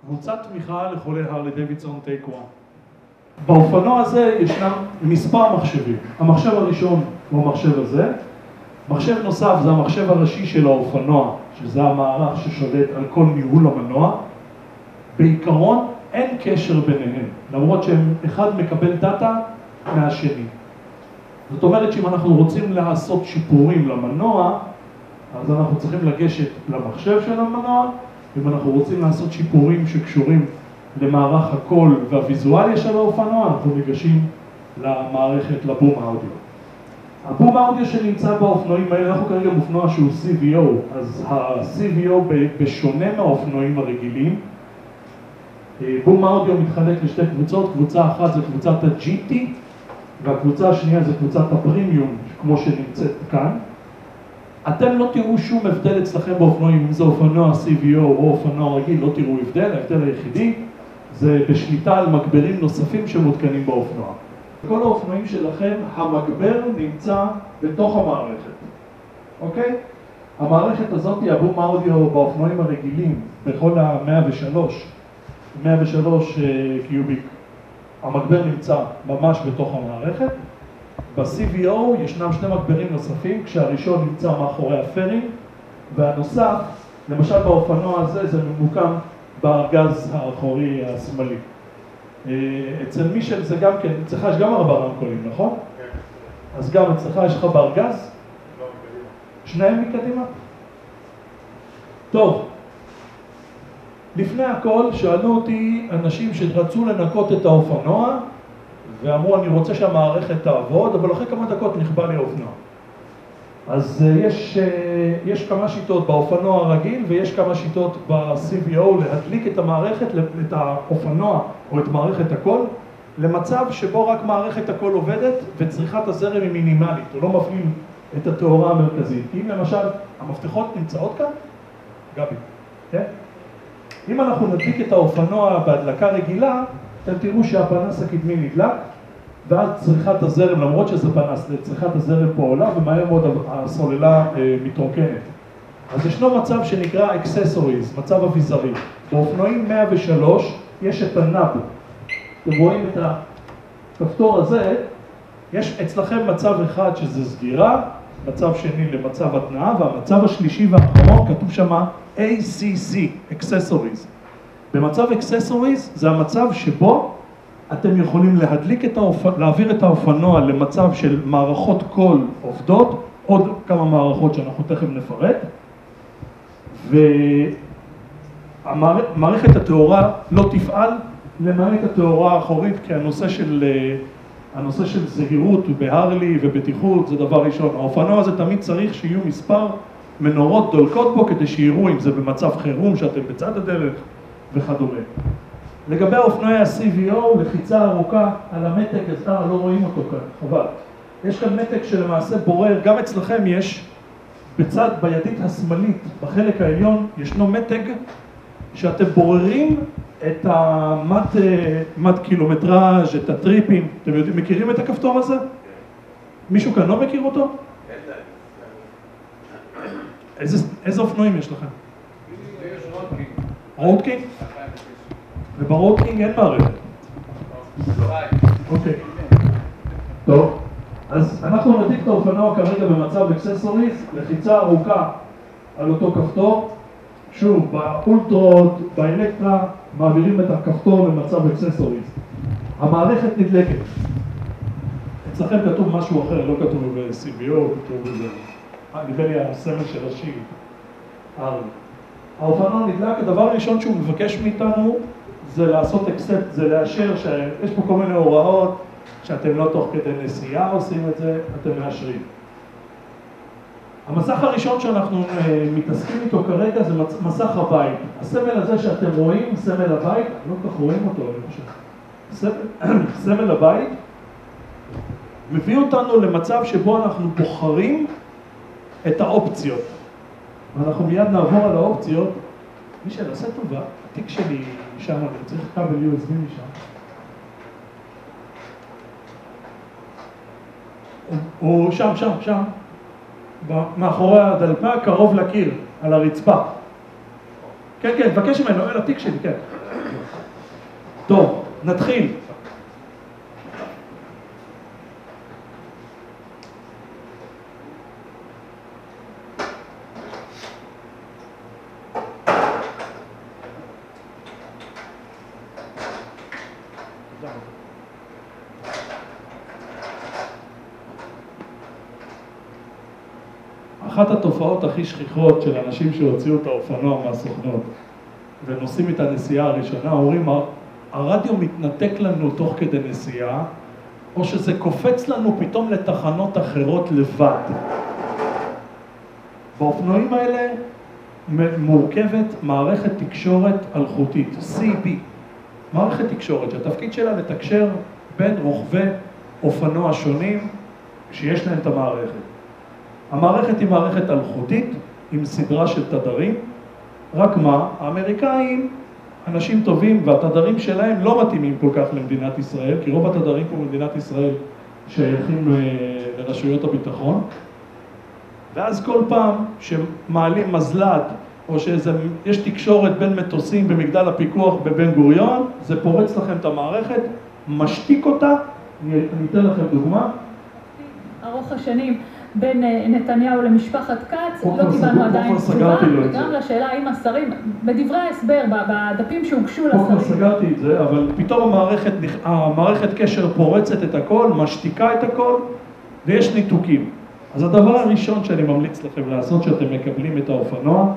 קבוצת תמיכה לחולי הרלי דייווידסון טייק 1. באופנוע הזה ישנם מספר מחשבים. המחשב הראשון הוא המחשב הזה. מחשב נוסף זה המחשב הראשי של האופנוע, שזה המערך ששולט על כל ניהול המנוע. בעיקרון אין קשר ביניהם, למרות שאחד מקבל דאטה מהשני. זאת אומרת שאם אנחנו רוצים לעשות שיפורים למנוע, אז אנחנו צריכים לגשת למחשב של המנוע. אם אנחנו רוצים לעשות שיפורים שקשורים למערך הקול והוויזואליה של האופנוע, אנחנו ניגשים למערכת, לבום האודיו. הבום האודיו שנמצא באופנועים האלה, אנחנו כרגע באופנוע שהוא CVO, אז ה-CVO בשונה מהאופנועים הרגילים, בום האודיו מתחלק לשתי קבוצות, קבוצה אחת זה קבוצת ה-GT, והקבוצה השנייה זה קבוצת הפרימיום, כמו שנמצאת כאן. אתם לא תראו שום הבדל אצלכם באופנועים, אם זה אופנוע CVO או אופנוע רגיל, לא תראו הבדל, ההבדל היחידי זה בשליטה על מגברים נוספים שמותקנים באופנוע. בכל האופנועים שלכם, המגבר נמצא בתוך המערכת, אוקיי? המערכת הזאת היא הבום האודיו באופנועים הרגילים, בכל ה-103 קיוביק. המגבר נמצא ממש בתוך המערכת. ב-CVO ישנם שני מגברים נוספים, כשהראשון נמצא מאחורי הפרינג, והנוסף, למשל באופנוע הזה, זה ממוקם בארגז האחורי השמאלי. אצל מישל זה גם כן, אצלך יש גם 4 רמקולים, נכון? כן. אז גם אצלך יש לך בארגז? לא, מקדימה. שניהם מקדימה? טוב. לפני הכל שאלו אותי אנשים שרצו לנקות את האופנוע, ואמרו אני רוצה שהמערכת תעבוד, אבל אחרי כמה דקות נכבה לי האופנוע. אז יש כמה שיטות באופנוע הרגיל ויש כמה שיטות ב-CVO להדליק את המערכת, את האופנוע או את מערכת הקול, למצב שבו רק מערכת הקול עובדת וצריכת הזרם היא מינימלית, הוא לא מפעיל את התאורה המרכזית. אם למשל המפתחות נמצאות כאן, גבי, כן? אם אנחנו נדליק את האופנוע בהדלקה רגילה, אתם תראו שהפנס הקדמי נדלק, ואז צריכת הזרם, למרות שזה פנס, צריכת הזרם פה עולה, ומהר מאוד הסוללה מתרוקנת. אז ישנו מצב שנקרא accessories, מצב אביזרי. באופנועים 103 יש את הנאב. אתם רואים את הכפתור הזה, יש אצלכם מצב אחד שזה סגירה, מצב שני למצב התנעה, והמצב השלישי והאחרון כתוב שם ACC, accessories. במצב accessories זה המצב שבו אתם יכולים להעביר את האופנוע למצב של מערכות קול עובדות, עוד כמה מערכות שאנחנו תכף נפרט, ומערכת התאורה לא תפעל למעט התאורה האחורית, כי הנושא של זהירות בהרלי ובטיחות זה דבר ראשון. האופנוע הזה תמיד צריך שיהיו מספר מנורות דולקות בו כדי שיראו אם זה במצב חירום שאתם בצד הדרך וכדומה. לגבי האופנועי ה-CVO, לחיצה ארוכה על המתג, אז לא רואים אותו כאן, חבל. יש כאן מתג שלמעשה בורר, גם אצלכם יש בצד, בידית השמאלית, בחלק העליון, ישנו מתג שאתם בוררים את המד קילומטראז', את הטריפים. אתם יודעים, מכירים את הכפתור הזה? מישהו כאן לא מכיר אותו? איזה אופנועים יש לכם? יש רודקינג. רודקינג? וברודקינג אין מערכת. אוקיי. טוב. אז אנחנו נדליק את האופנוע כרגע במצב אקססוריז, לחיצה ארוכה על אותו כפתור. שוב, באולטרות, באלקטרה, מעבירים את הכפתור למצב אקססוריז. המערכת נדלקת. אצלכם כתוב משהו אחר, לא כתוב ב-CVO, כתוב בזה. נדמה לי הסמל של השיר. האופנוע נדלק, הדבר הראשון שהוא מבקש מאיתנו זה לעשות אקספט, זה לאשר שיש פה כל מיני הוראות שאתם לא תוך כדי נסיעה עושים את זה, אתם מאשרים. המסך הראשון שאנחנו מתעסקים איתו כרגע זה מסך הבית. הסמל הזה שאתם רואים, סמל הבית, לא כל כך רואים אותו, אני חושב. סמל הבית מביא אותנו למצב שבו אנחנו בוחרים את האופציות. ואנחנו מיד נעבור על האופציות. מי שנעשה טובה, התיק שלי שם, אני צריך כבל USB משם. הוא שם. מאחורי הדלפה, קרוב לקיר, על הרצפה. כן, כן, תבקש ממנו, לתיק שלי, כן. טוב, נתחיל. אחת התופעות הכי שכיחות של אנשים שהוציאו את האופנוע מהסוכנות ונוסעים את הנסיעה הראשונה, אומרים, הרדיו מתנתק לנו תוך כדי נסיעה, או שזה קופץ לנו פתאום לתחנות אחרות לבד. באופנועים האלה מורכבת מערכת תקשורת אלחוטית, CB, מערכת תקשורת שהתפקיד שלה לתקשר בין רוכבי אופנוע שונים שיש להם את המערכת. המערכת היא מערכת אלחוטית עם סדרה של תדרים, רק מה, האמריקאים אנשים טובים והתדרים שלהם לא מתאימים כל כך למדינת ישראל, כי רוב התדרים פה במדינת ישראל שייכים לרשויות הביטחון, ואז כל פעם שמעלים מזל"ט או שיש תקשורת בין מטוסים במגדל הפיקוח בבן גוריון, זה פורץ לכם את המערכת, משתיק אותה, אני אתן לכם דוגמה. ארוך השנים בין נתניהו למשפחת כץ, לא קיבלנו עדיין תשובה, וגם לשאלה האם השרים, בדברי ההסבר, בדפים שהוגשו לשרים. כבר סגרתי את זה, אבל פתאום המערכת קשר פורצת את הכל, משתיקה את הכל, ויש ניתוקים. אז הדבר הראשון שאני ממליץ לכם לעשות, שאתם מקבלים את האופנוע,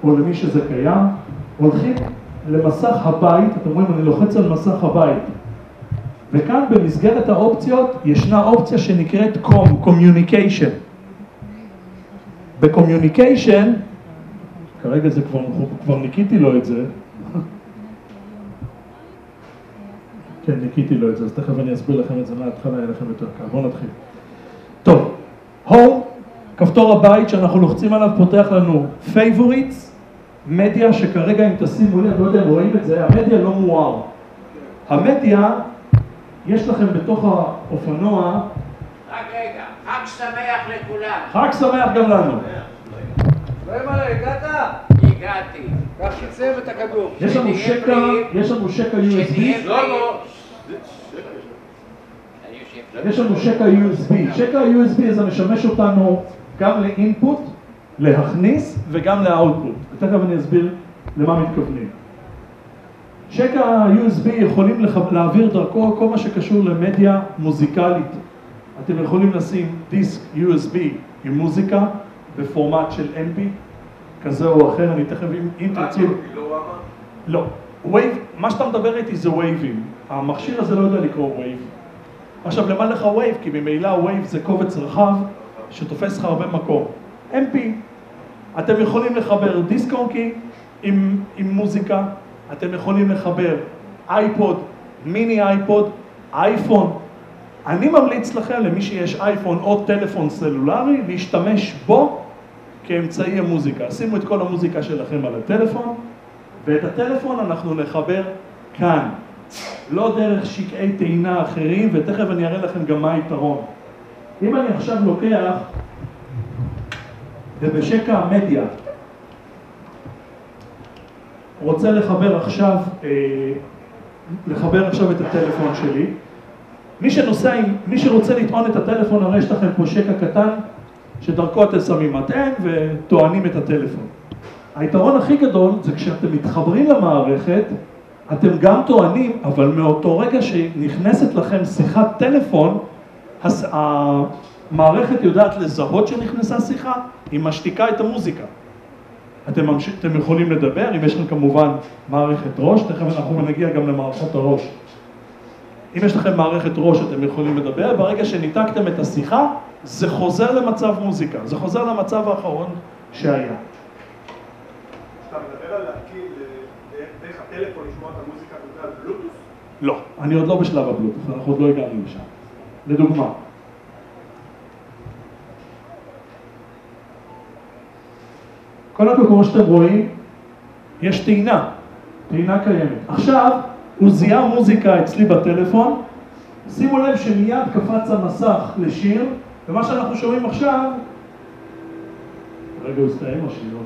או למי שזה קיים, הולכים למסך הבית, אתם רואים, אני לוחץ על מסך הבית, וכאן במסגרת האופציות ישנה אופציה שנקראת Communication. ב-Communication, כרגע זה כבר ניקיתי לו את זה. כן, ניקיתי לו את זה, אז תכף אני אסביר לכם את זה מההתחלה, יהיה לכם יותר קל. בואו נתחיל. טוב, Home, כפתור הבית שאנחנו לוחצים עליו פותח לנו Favorites, מדיה שכרגע אם תשימו לב, לא יודע אם רואים את זה, המדיה לא מואר. המדיה, יש לכם בתוך האופנוע... רק רגע, חג שמח לכולם. חג שמח גם לנו. לא מלא, הגעת? הגעתי. קח חיצב את הכדור. יש לנו שקע USB. לא. יש לנו שקע USB. שקע USB זה משמש אותנו גם לאינפוט, להכניס וגם לאוטפוט. ותכף אני אסביר למה מתכוונים. שקע USB יכולים להעביר דרכו כל מה שקשור למדיה מוזיקלית. אתם יכולים לשים דיסק USB עם מוזיקה בפורמט של MP, כזה או אחר, אני תכף אם תרצו... לא, וייב, מה שאתה מדבר איתי זה וייבים. המכשיר הזה לא יודע לקרוא וייב. עכשיו, למה לך וייב? כי ממילא וייב זה קובץ רחב שתופס לך הרבה מקום. MP, אתם יכולים לחבר דיסק און-קי עם מוזיקה, אתם יכולים לחבר אייפוד, מיני אייפוד, אייפון. אני ממליץ לכם, למי שיש אייפון או טלפון סלולרי, להשתמש בו כאמצעי המוזיקה. שימו את כל המוזיקה שלכם על הטלפון, ואת הטלפון אנחנו נחבר כאן. לא דרך שקעי טעינה אחרים, ותכף אני אראה לכם גם מה היתרון. אם אני עכשיו לוקח, ובשקע המדיה, רוצה לחבר עכשיו את הטלפון שלי. מי שרוצה לטעון את הטלפון, הרי יש לכם פה שקע קטן, שדרכו אתם שמים מטען וטוענים את הטלפון. היתרון הכי גדול זה כשאתם מתחברים למערכת, אתם גם טוענים, אבל מאותו רגע שנכנסת לכם שיחת טלפון, המערכת יודעת לזהות שנכנסה שיחה, היא משתיקה את המוזיקה. אתם יכולים לדבר, אם יש לכם כמובן מערכת ראש, תכף אנחנו נגיע גם למערכות הראש. אם יש לכם מערכת ראש, אתם יכולים לדבר, ברגע שניתקתם את השיחה, זה חוזר למצב מוזיקה, זה חוזר למצב האחרון שהיה. אתה מדבר על להקים דרך הטלפון לשמוע את המוזיקה בגלל בלוטוס? לא, אני עוד לא בשלב הבלוטוס, אנחנו עוד לא הגענו לשם. לדוגמה. קודם כל, כמו שאתם רואים, יש טעינה קיימת. עכשיו, הוא זיהה מוזיקה אצלי בטלפון, שימו לב שמיד קפץ המסך לשיר, ומה שאנחנו שומעים עכשיו, רגע הוא הסתיים השיר,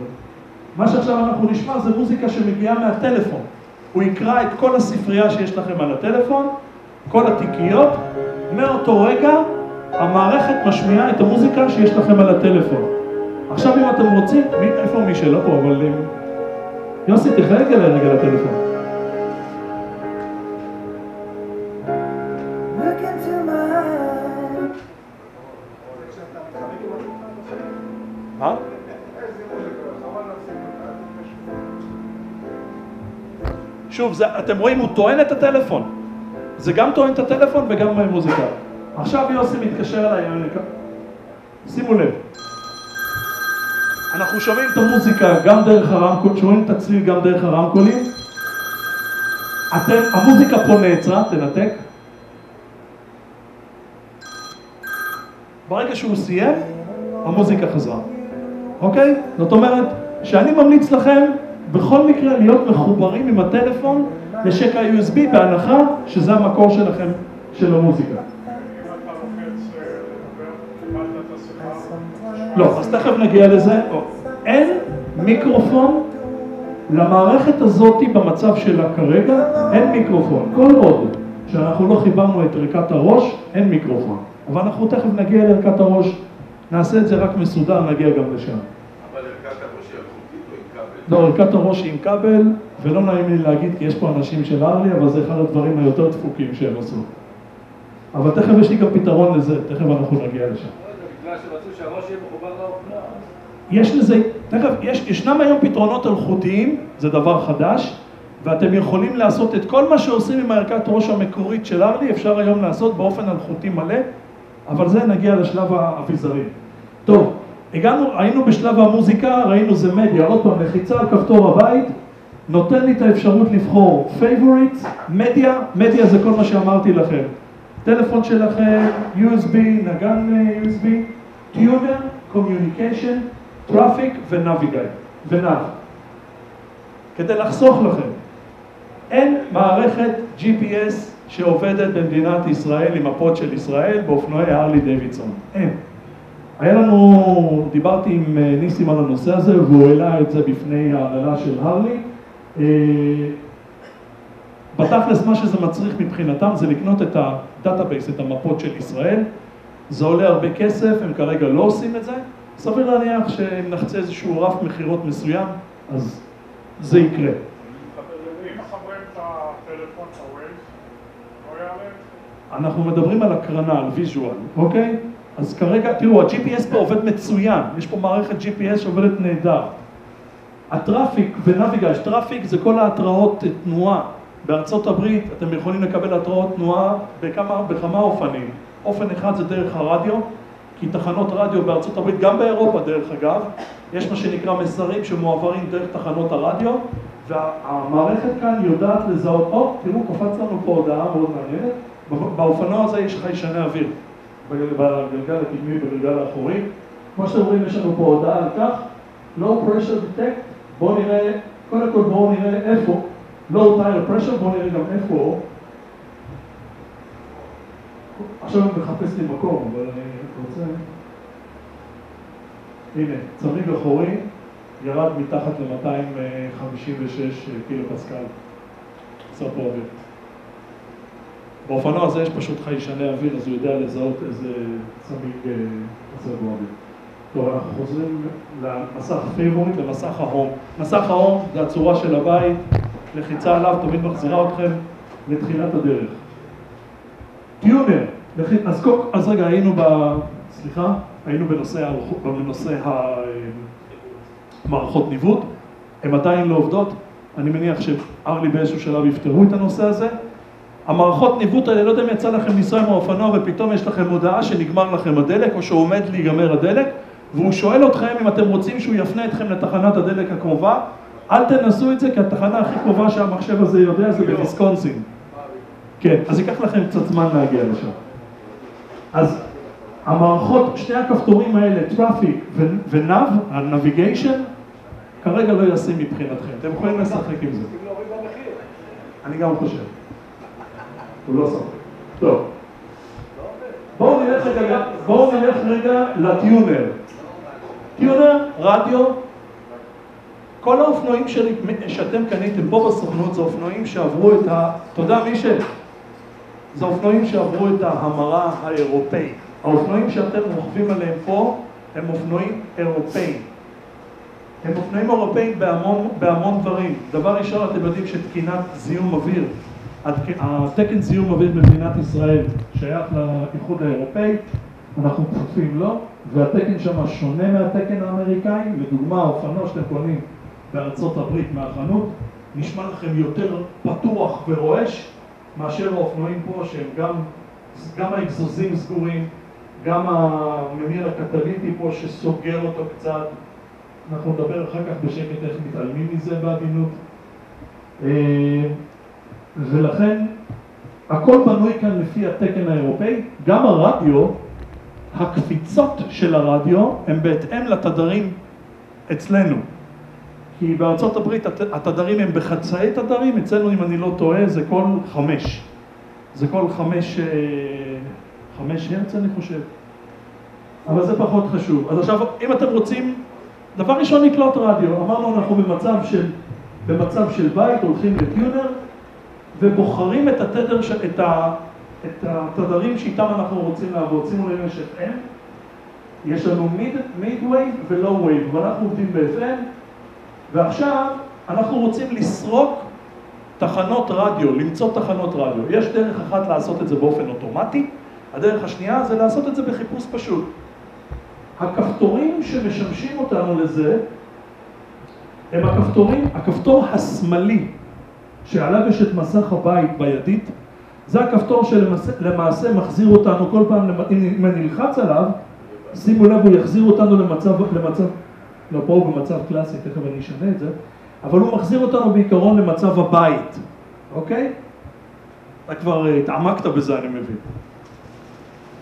מה שעכשיו אנחנו נשמע זה מוזיקה שמגיעה מהטלפון. הוא יקרא את כל הספרייה שיש לכם על הטלפון, כל התיקיות, מאותו רגע המערכת משמיעה את המוזיקה שיש לכם על הטלפון. עכשיו אם אתם רוצים, איפה מי שלא פה, אבל יוסי תחלק אליי רגע לטלפון. מה? שוב, אתם רואים, הוא טוען את הטלפון. זה גם טוען את הטלפון וגם מוזיקה. עכשיו יוסי מתקשר אליי, שימו לב. אנחנו שומעים את המוזיקה גם דרך הרמקול, שומעים את הצליל גם דרך הרמקולים. המוזיקה פה נעצרה, תנתק. ברגע שהוא סיים, המוזיקה חזרה. אוקיי? זאת אומרת שאני ממליץ לכם בכל מקרה להיות מחוברים עם הטלפון לשקע USB בהנחה שזה המקור שלכם של המוזיקה. לא, אז תכף נגיע לזה. אין מיקרופון למערכת הזאת במצב שלה כרגע, אין מיקרופון. כל עוד שאנחנו לא חיברנו את ערכת הראש, אין מיקרופון. אבל אנחנו תכף נגיע לערכת הראש, נעשה את זה רק מסודר, נגיע גם לשם. אבל ערכת הראש היא אלחוטית או עם כבל? לא, ערכת הראש היא עם כבל, ולא נעים לי להגיד כי יש פה אנשים של ארלי, אבל זה אחד הדברים היותר דפוקים שהם עשו. אבל תכף יש לי גם פתרון לזה, תכף אנחנו נגיע לשם. בגלל שרצו שהראש יהיה מחובר לאופנוע. יש לזה, תכף, ישנם היום פתרונות אלחוטיים, זה דבר חדש, ואתם יכולים לעשות את כל מה שעושים עם הערכת ראש המקורית של ארלי, אפשר היום לעשות באופן אלחוטי מלא, אבל זה נגיע לשלב האביזרי. טוב, היינו בשלב המוזיקה, ראינו זה מדיה, עוד פעם, לחיצה על כפתור הבית, נותן לי את האפשרות לבחור favorites, מדיה זה כל מה שאמרתי לכם. טלפון שלכם, USB, נגן USB, tuner, communication, traffic ונב. כדי לחסוך לכם, אין מערכת GPS שעובדת במדינת ישראל עם מפות של ישראל באופנועי הרלי דייווידסון. אין. היה לנו, דיברתי עם ניסים על הנושא הזה והוא העלה את זה בפני ההנהלה של הרלי. בתכלס מה שזה מצריך מבחינתם זה לקנות את הדאטאבייס, את המפות של ישראל. זה עולה הרבה כסף, הם כרגע לא עושים את זה. סביר להניח שאם נחצה איזשהו רף מחירות מסוים, אז זה יקרה. אם מחברים את הטלפון, את הווייז, לא יעלה? אנחנו מדברים על הקרנה, על ויז'ואל, אוקיי? אז כרגע, תראו, ה-GPS פה עובד מצוין, יש פה מערכת GPS שעובדת נהדר. הטראפיק ונביגייש, טראפיק זה כל ההתראות תנועה. בארצות הברית אתם יכולים לקבל התראות תנועה בכמה אופנים. אופן אחד זה דרך הרדיו, כי תחנות רדיו בארצות הברית, גם באירופה דרך אגב, יש מה שנקרא מסרים שמועברים דרך תחנות הרדיו, והמערכת כאן יודעת לזהות, תראו, קפץ לנו פה הודעה מאוד מעניינת, באופנוע הזה יש חיישני אוויר, בגלגל הקדמי, בגלגל האחורי. כמו שאתם רואים, יש לנו פה הודעה על כך, low pressure detect, בואו נראה, קודם כל בואו נראה איפה, low tire pressure, בואו נראה גם איפה, עכשיו אני מחפש לי מקום, אבל אני רוצה, הנה, צמיג אחורי, ירד מתחת ל-256 קילו פסקל, עשה פה אוויר. באופנוע הזה יש פשוט חיישני אוויר, אז הוא יודע לזהות איזה צמיג עושה בו אוויר. טוב, אנחנו חוזרים למסך פייבוריט, למסך ההום. מסך ההום זה הצורה של הבית, לחיצה עליו תמיד מחזירה אתכם לתחילת הדרך. טיונר, אז רגע, היינו בנושא המערכות ניווט, הן עדיין לא עובדות, אני מניח שארלי באיזשהו שלב יפתרו את הנושא הזה. המערכות ניווט האלה, לא יודע אם יצא לכם לנסוע עם האופנוע ופתאום יש לכם הודעה שנגמר לכם הדלק או שעומד להיגמר הדלק, והוא שואל אתכם אם אתם רוצים שהוא יפנה אתכם לתחנת הדלק הקרובה, אל תנסו את זה כי התחנה הכי קרובה שהמחשב הזה יודע זה בוויסקונסין. כן, אז ייקח לכם קצת זמן להגיע לשם. אז המערכות, שני הכפתורים האלה, טראפיק ונב, הנביגיישן, כרגע לא ישים מבחינתכם. אתם יכולים לשחק עם זה. אני גם חושב. הוא לא סוף. טוב. בואו נלך רגע לטיונר. טיונר, רדיו, כל האופנועים שאתם קניתם פה בסוכנות זה אופנועים שעברו את תודה מישל? זה אופנועים שעברו את ההמרה האירופאית. האופנועים שאתם רוכבים עליהם פה הם אופנועים אירופאיים. הם אופנועים אירופאיים בהמון דברים. דבר ראשון, אתם יודעים שתקינת זיהום אוויר, התקן זיהום אוויר במדינת ישראל שייך לאיחוד האירופאי, אנחנו כפופים לו, והתקן שם שונה מהתקן האמריקאי. לדוגמה, האופנוע שאתם קונים בארצות הברית מהחנות, נשמע לכם יותר פתוח ורועש מאשר האופנועים פה שהם גם האגזוזים סגורים, גם הממיר הקטליטי פה שסוגר אותו קצת. אנחנו נדבר אחר כך בשקט איך מתעלמים מזה בעדינות. ולכן הכל בנוי כאן לפי התקן האירופאי. גם הרדיו, הקפיצות של הרדיו הם בהתאם לתדרים אצלנו. כי בארצות הברית התדרים הם בחצאי תדרים, אצלנו אם אני לא טועה זה כל 5. זה כל 5 הרץ אני חושב. אבל זה פחות חשוב. אז עכשיו אם אתם רוצים, דבר ראשון נקלוט רדיו. אמרנו אנחנו במצב של בית, הולכים לטיונר ובוחרים את התדר, את התדרים שאיתם אנחנו רוצים לעבוד. שימו לב יש FM, יש לנו mid wave ולואו wave, ואנחנו עובדים ב-FM, ועכשיו אנחנו רוצים לסרוק תחנות רדיו, למצוא תחנות רדיו. יש דרך אחת לעשות את זה באופן אוטומטי, הדרך השנייה זה לעשות את זה בחיפוש פשוט. הכפתורים שמשמשים אותנו לזה הם הכפתור השמאלי שעליו יש את מסך הבית בידית, זה הכפתור שלמעשה מחזיר אותנו כל פעם, אם אני נלחץ עליו, שימו לב, הוא יחזיר אותנו למצב, לא פה הוא במצב קלאסי, תכף אני אשנה את זה, אבל הוא מחזיר אותנו בעיקרון למצב הבית, אוקיי? אתה כבר התעמקת בזה, אני מבין.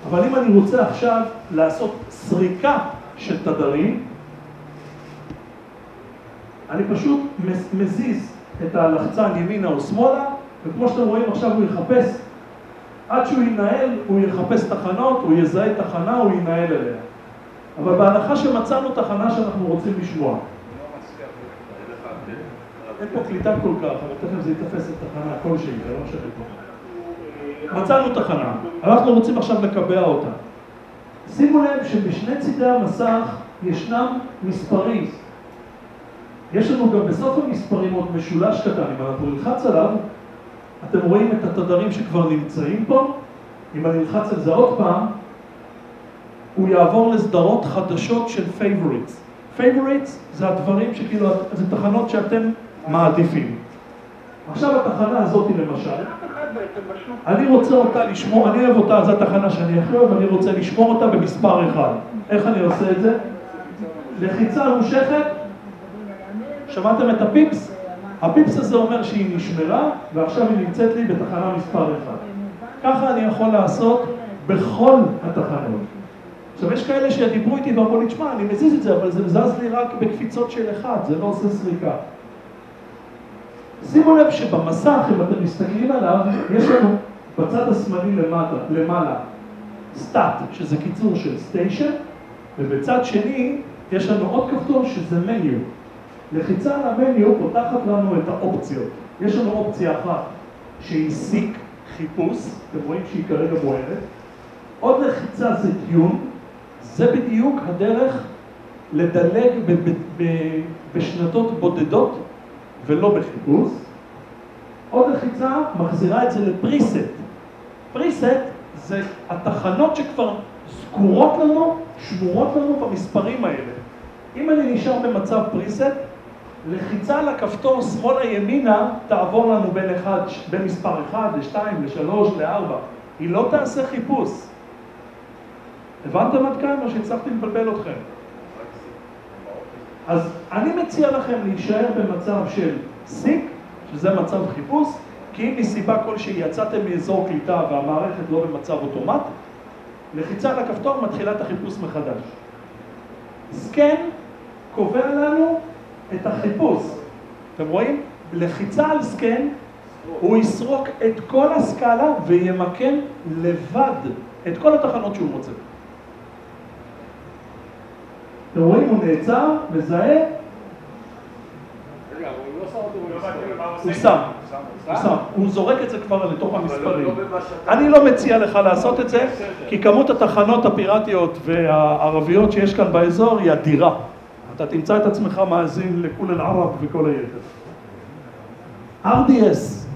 אבל אם אני רוצה עכשיו לעשות סריקה של תדרים, אני פשוט מזיז את הלחצן ימינה או שמאלה, וכמו שאתם רואים עכשיו הוא יחפש, עד שהוא ינהל, הוא יחפש תחנות, הוא יזהה תחנה, הוא ינהל אליה. אבל בהנחה שמצאנו תחנה שאנחנו רוצים לשמוע. אין פה קליטה כל כך, אבל תכף זה יתפס את תחנה כלשהי, זה לא משנה פה. מצאנו תחנה, אנחנו רוצים עכשיו לקבע אותה. שימו לב שבשני צידי המסך ישנם מספרים. יש לנו גם בסוף המספרים עוד משולש קטן, אם אנחנו נלחץ עליו, אתם רואים את התדרים שכבר נמצאים פה. אם אני נלחץ על זה עוד פעם, הוא יעבור לסדרות חדשות של favorites. favorites זה הדברים שכאילו, זה תחנות שאתם מעדיפים. עכשיו התחנה הזאת למשל, אני רוצה אותה לשמור, אני אוהב אותה, זו התחנה שאני הכי אוהב, אני רוצה לשמור אותה במספר 1. איך אני עושה את זה? לחיצה מושכת, שמעתם את הפיפס? הפיפס הזה אומר שהיא נשמרה, ועכשיו היא נמצאת לי בתחנה מספר 1. ככה אני יכול לעשות בכל התחנות. עכשיו יש כאלה שדיברו איתי ואמרו לי, תשמע, אני מזיז את זה, אבל זה זז לי רק בקפיצות של 1, זה לא עושה סריקה. שימו לב שבמסך, אם אתם מסתכלים עליו, יש לנו בצד השמאלי למעלה, סטאט, שזה קיצור של סטיישן, ובצד שני יש לנו עוד כפתור שזה מניו. לחיצה על המניו פותחת לנו את האופציות. יש לנו אופציה אחת שהיא סיק, חיפוש, אתם רואים שהיא כרגע בוערת. עוד לחיצה זה טיון, זה בדיוק הדרך לדלג בשנתות בודדות ולא בחיפוש. עוד לחיצה מחזירה את זה לפריסט. פריסט זה התחנות שכבר זכורות לנו, שמורות לנו במספרים האלה. אם אני נשאר במצב פריסט, לחיצה על הכפתור שמאלה ימינה תעבור לנו בין מספר 1 ל-2 ל-3 ל-4. היא לא תעשה חיפוש. הבנתם עד כאן או שהצלחתי לבלבל אתכם? אז אני מציע לכם להישאר במצב של סיק, שזה מצב חיפוש, כי אם מסיבה כלשהי יצאתם מאזור קליטה והמערכת לא במצב אוטומט, לחיצה על הכפתור מתחילה את החיפוש מחדש. סקן קובע לנו את החיפוש. אתם רואים? לחיצה על סקן, הוא יסרוק את כל הסקאלה וימקם לבד את כל התחנות שהוא מוצא. אתם רואים? הוא נעצר, מזהה, הוא שם. הוא זורק את זה כבר לתוך המספרים. אני לא מציע לך לעשות את זה, כי כמות התחנות הפיראטיות והערביות שיש כאן באזור היא אדירה. אתה תמצא את עצמך מאזין לכול אל-ערב וכל היתר. RDS,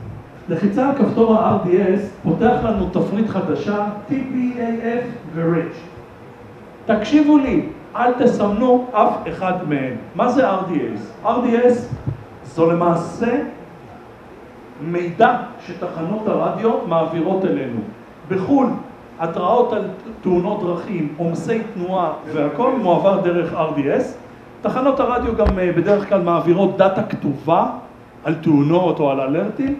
לחיצה על כפתור ה-RDS פותח לנו תפריט חדשה, TPAF ו-Rich. תקשיבו לי, אל תסמנו אף אחד מהם. מה זה RDS? RDS זו למעשה מידע שתחנות הרדיו מעבירות אלינו. בחו"ל, התראות על תאונות דרכים, עומסי תנועה והכל מועבר דרך RDS. תחנות הרדיו גם בדרך כלל מעבירות דאטה כתובה על תאונות או על אלרטים.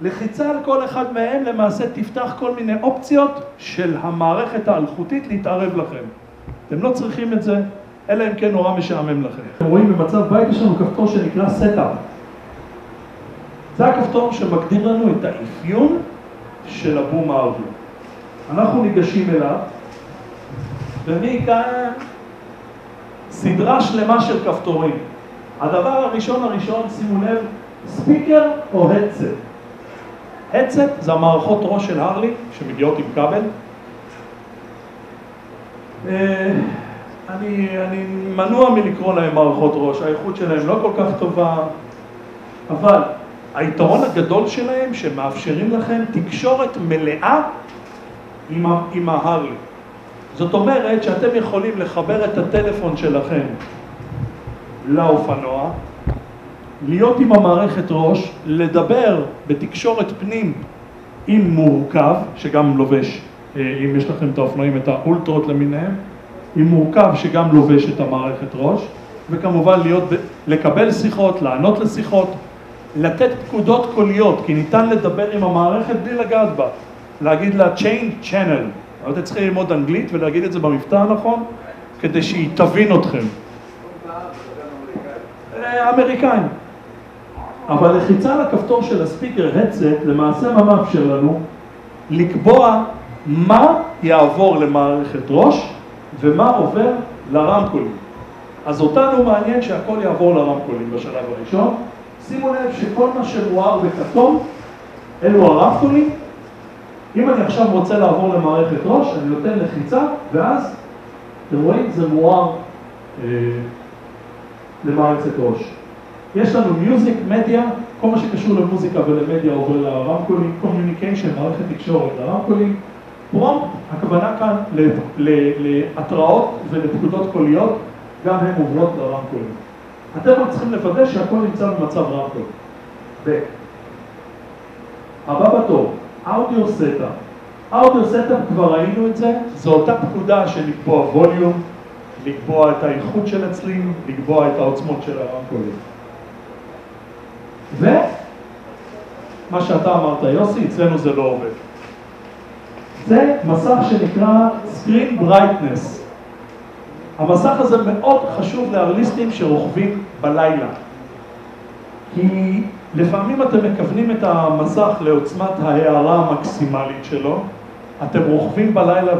לחיצה על כל אחד מהם למעשה תפתח כל מיני אופציות של המערכת האלחוטית להתערב לכם. אתם לא צריכים את זה, אלא אם כן נורא משעמם לכם. אתם רואים במצב בית יש לנו כפתור שנקרא Setup. זה הכפתור שמגדיר לנו את האפיון של הבום האודיו. אנחנו ניגשים אליו, ומכאן סדרה שלמה של כפתורים. הדבר הראשון, שימו לב, ספיקר או הדסט. הדסט זה המערכות ראש של הרלי שמגיעות עם כבל. אני מנוע מלקרוא להם מערכות ראש, האיכות שלהם לא כל כך טובה, אבל היתרון הגדול שלהם שמאפשרים לכם תקשורת מלאה עם ההרלי. זאת אומרת שאתם יכולים לחבר את הטלפון שלכם לאופנוע, להיות עם המערכת ראש, לדבר בתקשורת פנים עם מורכב, שגם לובש, אם יש לכם את האופנועים, את האולטרות למיניהם, עם מורכב שגם לובש את המערכת ראש, וכמובן לקבל שיחות, לענות לשיחות, לתת פקודות קוליות, כי ניתן לדבר עם המערכת בלי לגעת בה. להגיד לה change channel. אתם צריכים ללמוד אנגלית ולהגיד את זה במבטא הנכון, כדי שהיא תבין אתכם. אמריקאים. אבל לחיצה על הכפתור של הספיקר הדסט, למעשה מה מאפשר לנו? לקבוע מה יעבור למערכת ראש ומה עובר לרמקולים. אז אותנו מעניין שהכל יעבור לרמקולים בשלב הראשון. שימו לב שכל מה שמואר בכתום, אלו הרמקולים. אם אני עכשיו רוצה לעבור למערכת ראש, אני נותן לחיצה, ואז, אתם רואים, זה מואר למערכת ראש. יש לנו מיוזיק, מדיה, כל מה שקשור למוזיקה ולמדיה עובר לרמקולים, קומיוניקיישן, מערכת תקשורת לרמקולים. פרומפט, הכוונה כאן להתראות ולפקודות קוליות, גם הן עוברות לרמקולים. אתם רק צריכים לוודא שהכל נמצא במצב רמקול. הבא בתור, אודיו סטאפ. אודיו סטאפ, כבר ראינו את זה, זו אותה פקודה של לקבוע ווליום, לקבוע את האיכות של הצלילים, לקבוע את העוצמות של הרמקולים. ומה שאתה אמרת, יוסי, אצלנו זה לא עובד. זה מסך שנקרא Screen Brightness. המסך הזה מאוד חשוב לארליסטים שרוכבים בלילה. כי לפעמים אתם מכוונים את המסך לעוצמת ההארה המקסימלית שלו, אתם רוכבים בלילה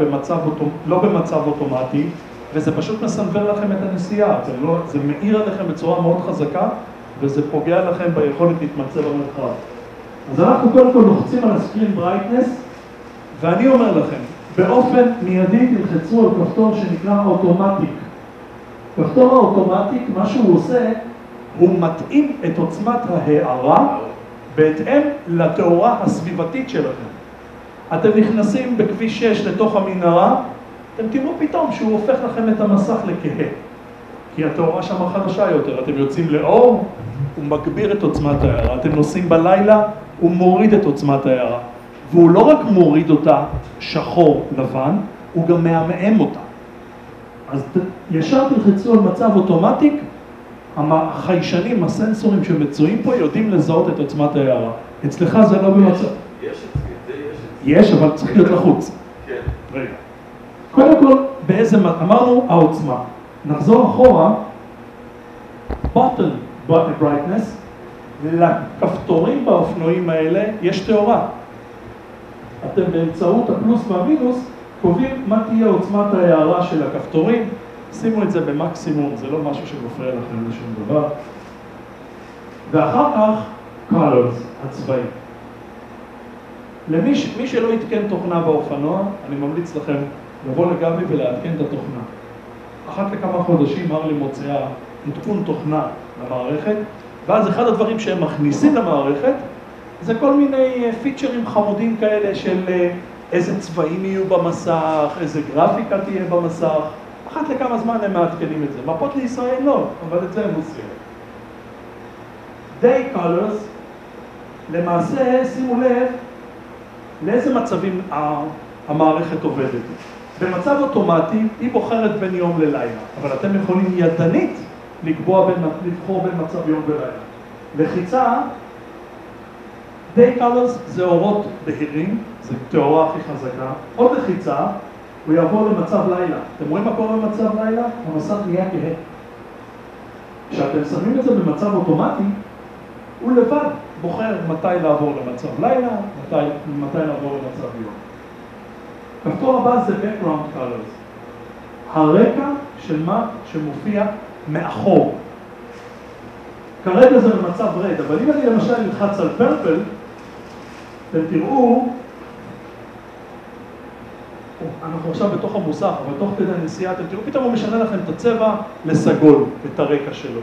לא במצב אוטומטי, וזה פשוט מסנוור לכם את הנסיעה. זה מאיר עליכם בצורה מאוד חזקה, וזה פוגע לכם ביכולת להתמצא במרחב. אז אנחנו קודם כל לוחצים על הסקרין ברייטנס, ואני אומר לכם, באופן מיידי תלחצו על כפתור שנקרא אוטומטיק. כפתור האוטומטיק, מה שהוא עושה, הוא מתאים את עוצמת ההארה בהתאם לתאורה הסביבתית שלכם. אתם נכנסים בכביש 6 לתוך המנהרה, אתם תראו פתאום שהוא הופך לכם את המסך לכהה. כי התאורה שם חדשה יותר, אתם יוצאים לאור, הוא מגביר את עוצמת ההארה. אתם נוסעים בלילה, הוא מוריד את עוצמת ההארה. והוא לא רק מוריד אותה שחור לבן, הוא גם מעמעם אותה. אז ישר תלחצו על מצב אוטומטיק, החיישנים, הסנסורים שמצויים פה יודעים לזהות את עוצמת ההארה. אצלך זה לא במצב. יש, אבל צריך להיות לחוץ. כן. רגע. קודם כל, אמרנו העוצמה. נחזור אחורה, button brightness, לכפתורים באופנועים האלה יש תאורה. אתם באמצעות הפלוס והמינוס קובעים מה תהיה עוצמת ההארה של הכפתורים. שימו את זה במקסימום, זה לא משהו שמפריע לכם לשום דבר. ואחר כך, colors, הצבעים. מי שלא יתקן תוכנה באופנוע, אני ממליץ לכם לבוא לגבי ולעדכן את התוכנה. אחת לכמה חודשים הרלי מוציאה עדכון תוכנה למערכת, ואז אחד הדברים שהם מכניסים למערכת, זה כל מיני פיצ'רים חמודים כאלה של איזה צבעים יהיו במסך, איזה גרפיקה תהיה במסך. אחת לכמה זמן הם מעדכנים את זה. מפות לישראל לא, אבל את זה הם עושים. Day colors, למעשה, שימו לב לאיזה מצבים המערכת עובדת. במצב אוטומטי היא בוחרת בין יום ללילה, אבל אתם יכולים ידנית לבחור בין מצב יום ולילה. לחיצה, Day colors זה אורות בהירים, זה תאורה הכי חזקה. עוד לחיצה, הוא יעבור למצב לילה. אתם רואים מה קורה במצב לילה? המסך נהיה כהה. כשאתם שמים את זה במצב אוטומטי, הוא לבד בוחר מתי לעבור למצב לילה, מתי לעבור למצב יום. כפתור הבא זה background colors. הרקע של מה שמופיע מאחור. כרגע זה במצב רד, אבל אם אני למשל נלחץ על פרפל, אתם תראו, אנחנו עכשיו בתוך המוסך, אבל תוך כדי הנסיעה, אתם תראו, פתאום הוא משנה לכם את הצבע לסגול, את הרקע שלו.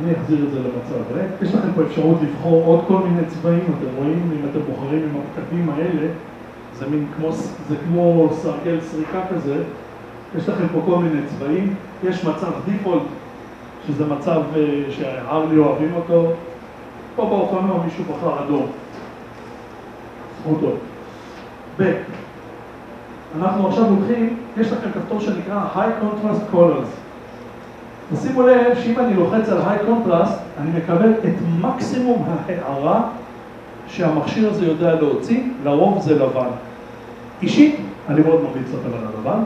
אני אחזיר את זה למצב ריק. יש לכם פה אפשרות לבחור עוד כל מיני צבעים, אתם רואים, אם אתם בוחרים עם הפקדים האלה, זה כמו סרגל סריקה כזה, יש לכם פה כל מיני צבעים, יש מצב דיפולט, שזה מצב שהרלי אוהבים אותו, פה באופנוע מישהו בחר אדום, זכותו. אנחנו עכשיו הולכים, יש לכם כפתור שנקרא High Contrast Colors. תשימו לב שאם אני לוחץ על High Contrast, אני מקבל את מקסימום ההערה שהמכשיר הזה יודע להוציא, לרוב זה לבן. אישית, אני מאוד ממליץ לכם על הלבן,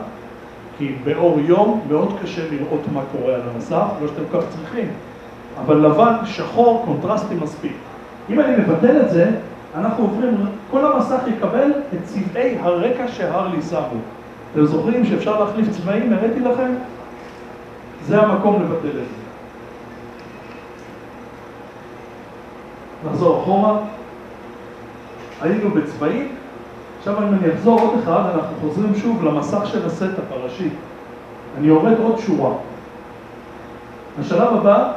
כי באור יום מאוד קשה לראות מה קורה על המסך, לא שאתם כך צריכים, אבל לבן, שחור, קונטרסטי מספיק. אם אני מבטל את זה, אנחנו עוברים, כל המסך יקבל את צבעי הרקע שהרלי שמו. אתם זוכרים שאפשר להחליף צבעים? הראיתי לכם? זה המקום לבטל את זה. נחזור אחורה. היינו בצבעים. עכשיו אם אני אחזור עוד אחד, אנחנו חוזרים שוב למסך של הסטאפ הראשי. אני יורד עוד שורה. השלב הבא,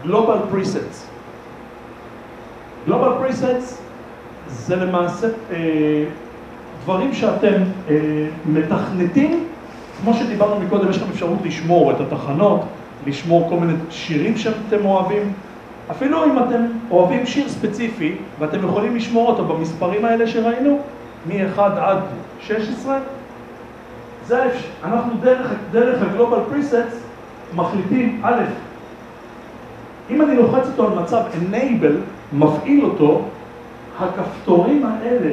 Global Presets. Global Presets זה למעשה דברים שאתם מתכנתים, כמו שדיברנו מקודם, יש לכם אפשרות לשמור את התחנות, לשמור כל מיני שירים שאתם אוהבים. אפילו אם אתם אוהבים שיר ספציפי, ואתם יכולים לשמור אותו במספרים האלה שראינו, מ-1 עד 16, אנחנו דרך ה-Global Presets מחליטים, א', אם אני לוחץ אותו על מצב Enable, מפעיל אותו, הכפתורים האלה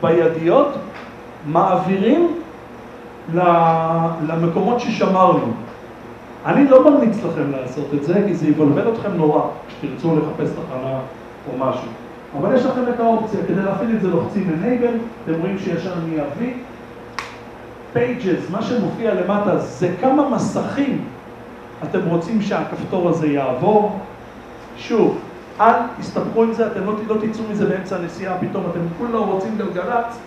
בידיות מעבירים למקומות ששמרנו. אני לא ממליץ לכם לעשות את זה, כי זה יבלבל אתכם נורא כשתרצו לחפש תחנה או משהו. אבל יש לכם את האופציה, כדי להפעיל את זה לוחצים Enable, אתם רואים שישר נהיה V. Pages, מה שמופיע למטה זה כמה מסכים אתם רוצים שהכפתור הזה יעבור. שוב, אל תסתבכו עם זה, אתם לא תצאו מזה באמצע הנסיעה, פתאום אתם כולו רוצים גלגלץ,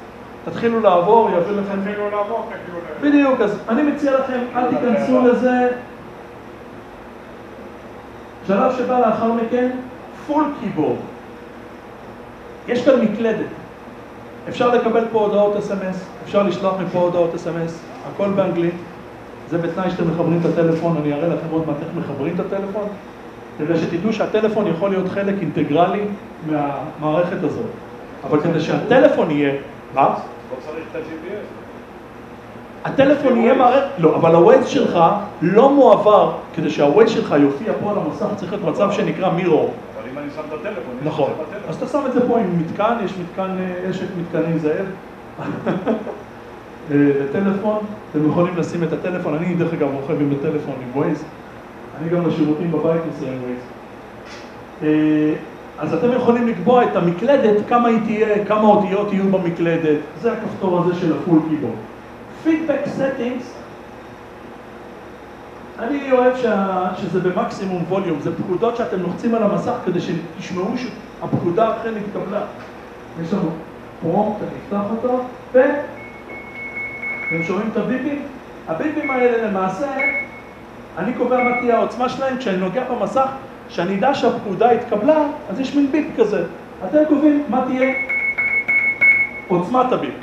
תתחילו לעבור, יעביר לכם... תתחילו לעבור, תתחילו לעבור. בדיוק, אז אני מציע לכם, אל תיכנסו לזה. שלב שבא לאחר מכן, פול קיבורד. יש כאן מקלדת. אפשר לקבל פה הודעות SMS, אפשר לשלוח מפה הודעות SMS, הכל באנגלית. זה בתנאי שאתם מחברים את הטלפון, אני אראה לכם עוד מעט איך מחברים את הטלפון, כדי שתדעו שהטלפון יכול להיות חלק אינטגרלי מהמערכת הזאת. אבל כדי שהטלפון יהיה... מה? לא צריך את ה-GPS. הטלפון יהיה מערכת... לא, אבל הווייז שלך לא מועבר, כדי שהווייז שלך יופיע פה על המסך, צריך להיות מצב שנקרא מירור. אבל אם אני שם את הטלפון... נכון. אז אתה שם את זה פה עם מתקן, יש את מתקנים זאב. לטלפון, אתם יכולים לשים את הטלפון, אני דרך אגב רוכב עם הטלפון עם ווייז, אני גם לשירותים בבית עושה עם ווייז. אז אתם יכולים לקבוע את המקלדת, כמה היא תהיה, כמה אותיות יהיו במקלדת. זה הכפתור הזה של הפול קיבורד. פידבק סטינגס, אני אוהב שזה במקסימום ווליום, זה פקודות שאתם לוחצים על המסך כדי שתשמעו שהפקודה אכן התקבלה. יש לנו פרומפט, אני אפתח אותו, ואתם שומעים את הביפים? הביפים האלה למעשה, אני קובע מה תהיה העוצמה שלהם, כשאני נוגע במסך, שאני אדע שהפקודה התקבלה, אז יש מין ביפ כזה. אתם קובעים מה תהיה עוצמת הביפ.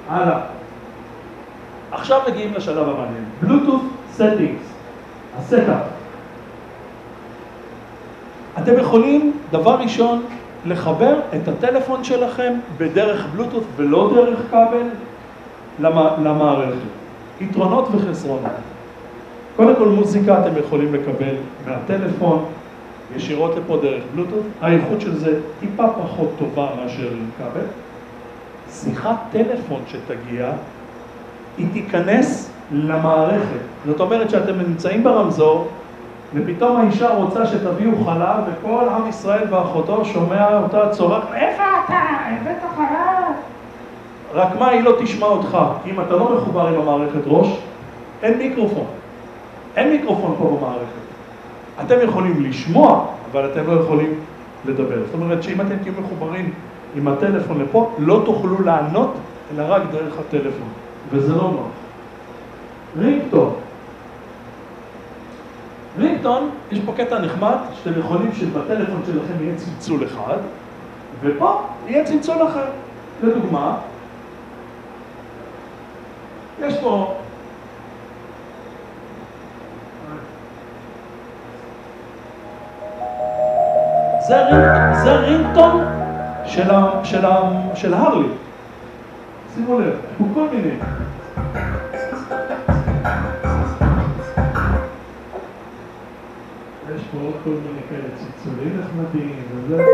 הלאה. עכשיו מגיעים לשלב המעניין. Bluetooth settings, הסטאפ. אתם יכולים, דבר ראשון, לחבר את הטלפון שלכם בדרך בלוטות' ולא דרך כבל למערכת. יתרונות וחסרונות. קודם כל מוזיקה אתם יכולים לקבל מהטלפון, ישירות לפה דרך בלוטות'. האיכות של זה טיפה פחות טובה מאשר עם כבל. שיחת טלפון שתגיע, היא תיכנס למערכת. זאת אומרת שאתם נמצאים ברמזור, ופתאום האישה רוצה שתביאו חלב, וכל עם ישראל ואחותו שומע אותה צורח, איפה אתה? הבאת חלב? רק מה, היא לא תשמע אותך. אם אתה לא מחובר עם המערכת ראש, אין מיקרופון. אין מיקרופון פה במערכת. אתם יכולים לשמוע, אבל אתם לא יכולים לדבר. זאת אומרת שאם אתם תהיו מחוברים עם הטלפון לפה, לא תוכלו לענות, אלא רק דרך הטלפון. וזה לא נוח. רינגטון. רינגטון, יש פה קטע נחמד, שאתם יכולים שבטלפון שלכם יהיה צלצול אחד, ופה יהיה צלצול אחר. לדוגמה, יש פה זה רינגטון של הרלי. שימו לב, הוא כל מיני. יש פה עוד כל מיני כאלה צלצולים נחמדים וזה.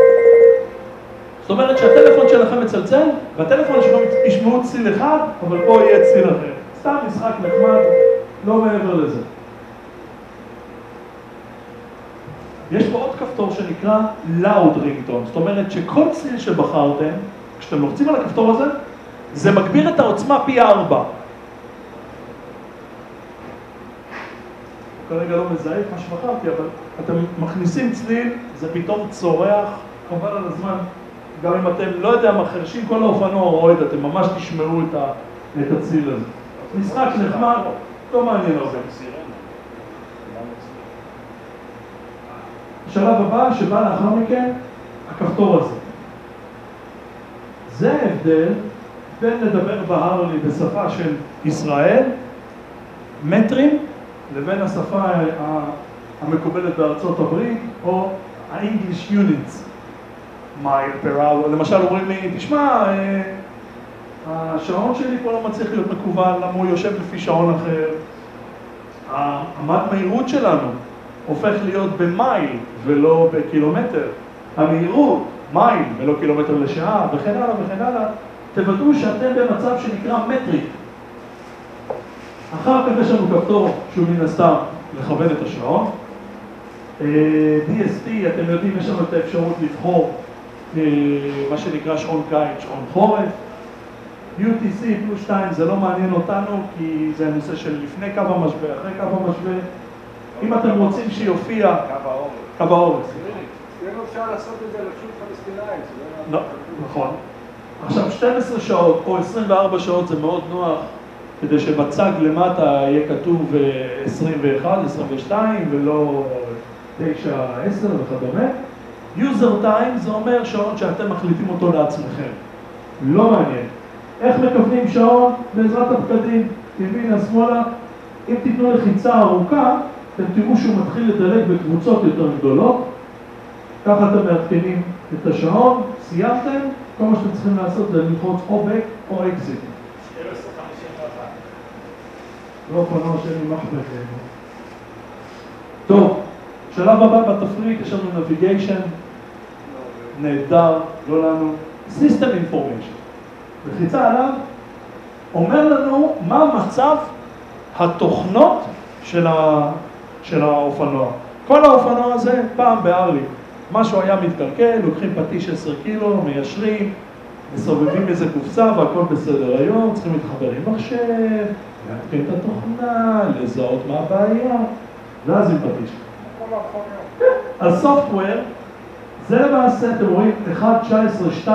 זאת אומרת שהטלפון שלכם מצלצל, והטלפון שלכם ישמעו ציל אחד, אבל פה יהיה ציל אחר. סתם משחק נחמד, לא מעבר לזה. יש פה עוד כפתור שנקרא Loud Ringtone, זאת אומרת שכל ציל שבחרתם, כשאתם לוחצים על הכפתור הזה, זה מגביר את העוצמה פי 4. כרגע לא מזהה את מה שבחרתי, אבל אתם מכניסים צליל, זה פתאום צורח, חבל על הזמן. גם אם אתם, לא יודע מה, חרשים כל האופנוע או רועד, אתם ממש תשמעו את הציל הזה. משחק נחמד, לא מעניין הרבה. השלב הבא שבא לאחר מכן, הכפתור הזה. זה ההבדל בין לדבר בהרלי בשפה של ישראל, מטרים, לבין השפה המקובלת בארצות הברית, או ה-English units. מייל per hour. למשל אומרים לי, תשמע, השעון שלי פה לא מצליח להיות מקובל, למה הוא יושב לפי שעון אחר. המד מהירות שלנו הופך להיות במייל ולא בקילומטר. המהירות, מייל ולא קילומטר לשעה, וכן הלאה וכן הלאה. תוודאו שאתם במצב שנקרא מטריק. אחר כך יש לנו כפתור שהוא מן הסתם לכוון את השעון. DSP, אתם יודעים, יש לנו את האפשרות לבחור מה שנקרא שעון קיץ, שעון חורף. UTC פלוס 2 זה לא מעניין אותנו כי זה הנושא של לפני קו המשווה, אחרי קו המשווה. אם אתם רוצים שיופיע קו העורף. זה לא אפשר לעשות את זה לשוק פלסטינאים. לא, נכון. עכשיו 12 שעות או 24 שעות זה מאוד נוח כדי שבצג למטה יהיה כתוב 21, 22 ולא 9, 10 וכדומה. User time זה אומר שעון שאתם מחליטים אותו לעצמכם. לא מעניין. איך מכוונים שעון? בעזרת הפקדים, ימינה, שמאלה. אם תיתנו לחיצה ארוכה, אתם תראו שהוא מתחיל לדלג בקבוצות יותר גדולות. ככה אתם מעדכנים את השעון, סיימתם, כל מה שאתם צריכים לעשות זה ללחוץ או back או exit. 12:51. לא אופנוע שאין לי מחבק. טוב, שלב הבא בתפריט יש לנו navigation, נהדר, לא לנו, system information. לחיצה עליו אומר לנו מה מצב התוכנות של האופנוע. כל האופנוע הזה, פעם בהרלי, משהו היה מתקלקל, לוקחים פטיש 10 קילו, מיישרים, מסובבים איזה קופסה והכל בסדר. היום צריכים להתחבר עם מחשב, להתקן את התוכנה, לזהות מה הבעיה, ואז עם פטיש. הסופטוור, זה למעשה, אתם רואים, 1.19.2,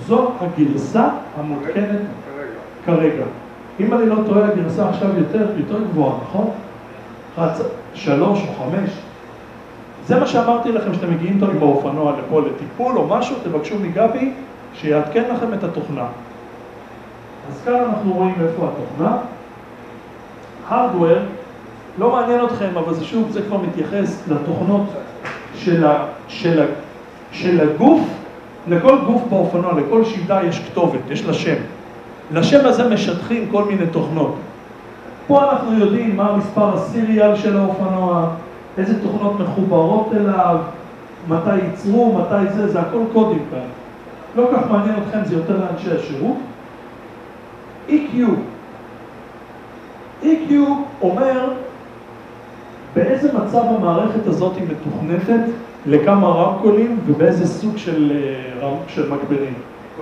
זו הגרסה המותקנת כרגע. אם אני לא טועה, הגרסה עכשיו יותר גבוהה, נכון? 3 או 5. זה מה שאמרתי לכם, שאתם מגיעים איתו עם האופנוע לפה לטיפול או משהו, תבקשו מגבי שיעדכן לכם את התוכנה. אז כאן אנחנו רואים איפה התוכנה. Hardware, לא מעניין אתכם, אבל זה שוב, זה כבר מתייחס לתוכנות של הגוף. לכל גוף באופנוע, לכל שידה יש כתובת, יש לה שם. לשם הזה משטחים כל מיני תוכנות. פה אנחנו יודעים מה המספר הסיריאל של האופנוע, איזה תוכנות מחוברות אליו, מתי ייצרו, מתי זה הכל קודים כאן. לא כך מעניין אתכם, זה יותר לאנשי השירות. EQ אומר באיזה מצב המערכת הזאת היא מתוכנתת, לכמה רמקולים ובאיזה סוג של מגברים.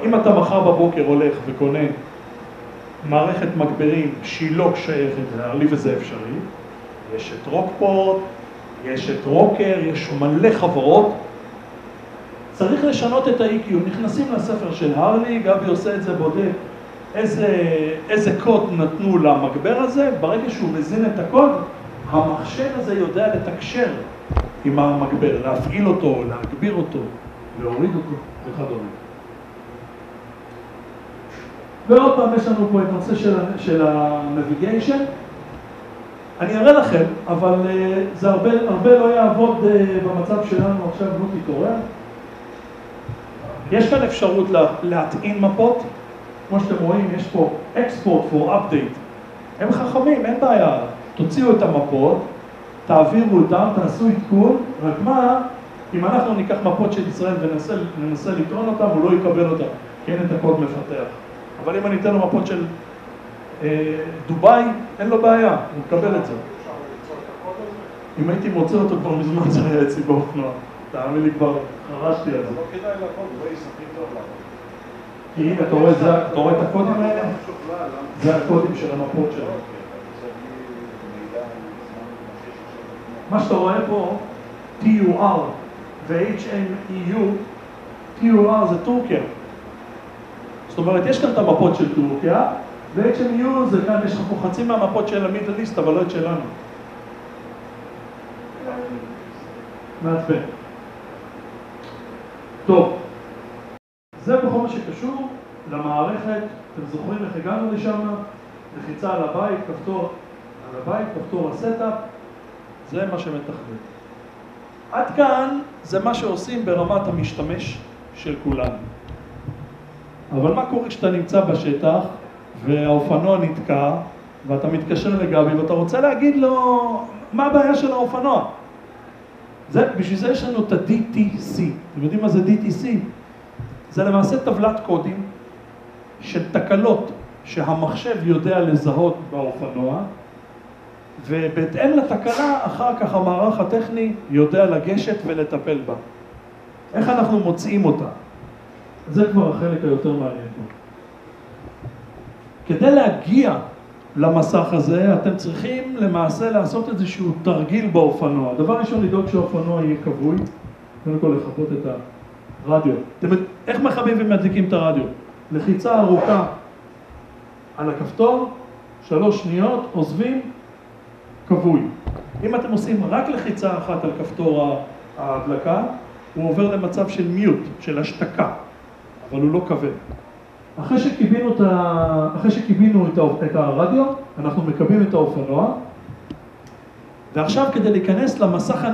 אם אתה מחר בבוקר הולך וקונה מערכת מגברים שהיא לא שייכת להרלי וזה אפשרי, יש את רוקפורט, יש את רוקר, יש מלא חברות, צריך לשנות את ה-EQ. נכנסים לספר של הרלי, גבי עושה את זה, בודק איזה קוד נתנו למגבר הזה, ברגע שהוא מזין את הקוד, המחשב הזה יודע לתקשר עם המגבר, להפעיל אותו, להגביר אותו, להוריד אותו וכדומה. ועוד פעם יש לנו פה את הנושא של ה-navigation. אני אראה לכם, אבל זה הרבה לא יעבוד במצב שלנו עכשיו, לא תתעורר. יש כאן אפשרות להטעין מפות, כמו שאתם רואים, יש פה export for update. הם חכמים, אין בעיה, תוציאו את המפות, תעבירו אותם, תעשו עדכון, רק מה, אם אנחנו ניקח מפות של ישראל וננסה לטעון אותם, הוא לא יקבל אותם, כי אין את הקוד מפתח. אבל אם אני אתן לו מפות של דוביי, אין לו בעיה, הוא מקבל את זה. אם הייתי מוצא אותו כבר מזמן, זה היה אצלי באופנוע. תאמין לי, כבר חרשתי על זה. לא כדאי לקוד, הוא לא יספק טוב לעבוד. כי הנה, אתה רואה את הקודים האלה? זה הקודים של המפות שלו. מה שאתה רואה פה, TUR ו-HMEU, TUR זה טורקיה. זאת אומרת, יש כאן את המפות של טורקיה, ו-HMEU זה כאן, יש לך פה חצי מהמפות של המידל איסט, אבל לא את שלנו. מעצבן. טוב, זה בכל מה שקשור למערכת. אתם זוכרים איך הגענו לשם? לחיצה על הבית, כפתור הסטאפ, זה מה שמתכנת. עד כאן זה מה שעושים ברמת המשתמש של כולנו. אבל מה קורה כשאתה נמצא בשטח והאופנוע נתקע ואתה מתקשר לגבי ואתה רוצה להגיד לו מה הבעיה של האופנוע? בשביל זה יש לנו את ה-DTC. אתם יודעים מה זה DTC? זה למעשה טבלת קודים של תקלות שהמחשב יודע לזהות באופנוע, ובהתאם לתקלה אחר כך המערך הטכני יודע לגשת ולטפל בה. איך אנחנו מוצאים אותה? זה כבר החלק היותר מעניין פה. כדי להגיע למסך הזה, אתם צריכים למעשה לעשות איזשהו תרגיל באופנוע. דבר ראשון, לדאוג שהאופנוע יהיה כבוי. קודם כל לכבות את הרדיו. איך מכבים ומדליקים את הרדיו? לחיצה ארוכה על הכפתור, 3 שניות, עוזבים, כבוי. אם אתם עושים רק לחיצה אחת על כפתור ההדלקה, הוא עובר למצב של מיוט, של השתקה, אבל הוא לא כבד. אחרי שקיבינו את הרדיו, אנחנו מקבים את האופנוע, ועכשיו כדי להיכנס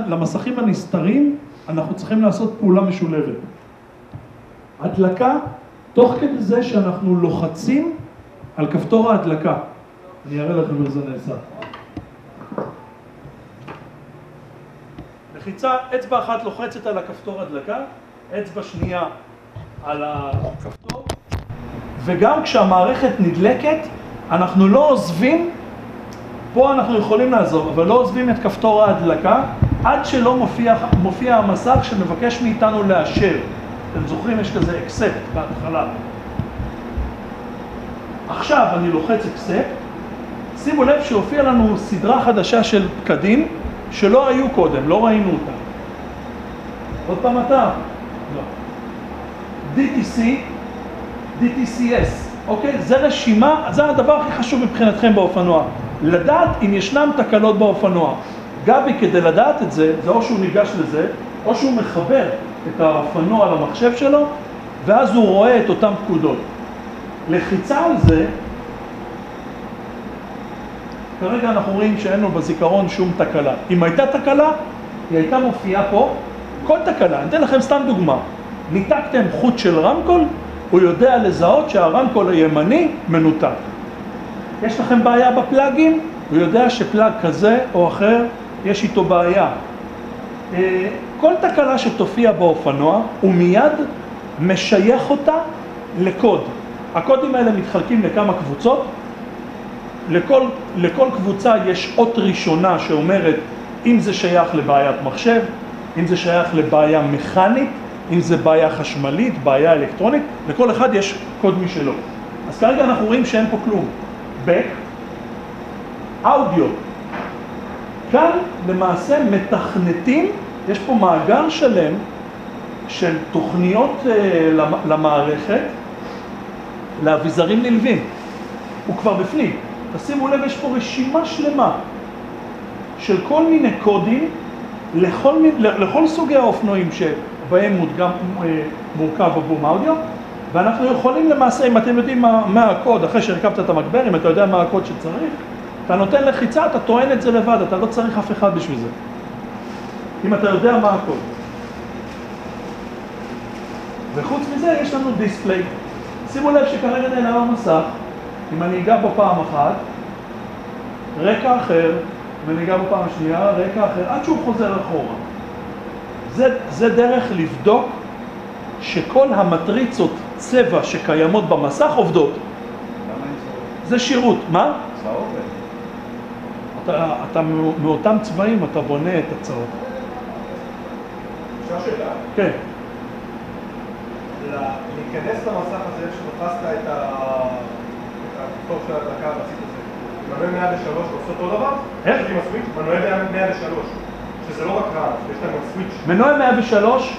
למסכים הנסתרים, אנחנו צריכים לעשות פעולה משולבת. הדלקה, תוך כדי זה שאנחנו לוחצים על כפתור ההדלקה. אני אראה לכם איך זה נעשה. לחיצה, אצבע אחת לוחצת על הכפתור הדלקה, אצבע שנייה על הכפתור, וגם כשהמערכת נדלקת, אנחנו לא עוזבים פה אנחנו יכולים לעזוב, אבל לא עוזבים את כפתור ההדלקה עד שלא מופיע המסך שמבקש מאיתנו לאשר. אתם זוכרים, יש כזה accept בהתחלה. עכשיו אני לוחץ accept, שימו לב שהופיע לנו סדרה חדשה של פקדים שלא היו קודם, לא ראינו אותם. עוד פעם אתה? לא. DTC, DTCS, אוקיי? זה רשימה, זה הדבר הכי חשוב מבחינתכם באופנוע. לדעת אם ישנם תקלות באופנוע. גבי כדי לדעת את זה, זה או שהוא ניגש לזה, או שהוא מחבר את האופנוע למחשב שלו, ואז הוא רואה את אותם פקודות. לחיצה על זה, כרגע אנחנו רואים שאין לו בזיכרון שום תקלה. אם הייתה תקלה, היא הייתה מופיעה פה. כל תקלה, אני אתן לכם סתם דוגמה. ניתקתם חוט של רמקול, הוא יודע לזהות שהרמקול הימני מנותק. יש לכם בעיה בפלאגים, הוא יודע שפלאג כזה או אחר, יש איתו בעיה. כל תקלה שתופיע באופנוע, הוא מיד משייך אותה לקוד. הקודים האלה מתחלקים לכמה קבוצות. לכל קבוצה יש אות ראשונה שאומרת אם זה שייך לבעיית מחשב, אם זה שייך לבעיה מכנית, אם זה בעיה חשמלית, בעיה אלקטרונית, לכל אחד יש קוד משלו. אז כרגע אנחנו רואים שאין פה כלום. Back, אודיו. כאן למעשה מתכנתים, יש פה מאגר שלם של תוכניות למערכת, לאביזרים נלווים. הוא כבר בפנים. תשימו לב, יש פה רשימה שלמה של כל מיני קודים לכל סוגי האופנועים שבהם מורכב הבום אודיו, ואנחנו יכולים למעשה, אם אתם יודעים מה הקוד, אחרי שהרכבת את המגבר, אם אתה יודע מה הקוד שצריך, אתה נותן לחיצה, אתה טוען את זה לבד, אתה לא צריך אף אחד בשביל זה. אם אתה יודע מה הקוד. וחוץ מזה יש לנו דיספליי. שימו לב שכרגע נעלם המסך, אם אני אגע בו פעם אחת, רקע אחר, ואני אגע בו פעם שנייה, רקע אחר, עד שהוא חוזר אחורה. זה דרך לבדוק שכל המטריצות צבע שקיימות במסך עובדות. למה אין צהוב? זה שירות. מה? צהוב? אתה מאותם צבעים, אתה בונה את הצהוב. אפשר שאלה? כן. להיכנס למסך הזה שתפסת את הכפתור של ההדלקה הרצית הזה, מנועי 103 עושה אותו דבר? איך? עם הסוויץ', מנועי 103, שזה לא רק רעש, יש להם סוויץ'. מנוע 103,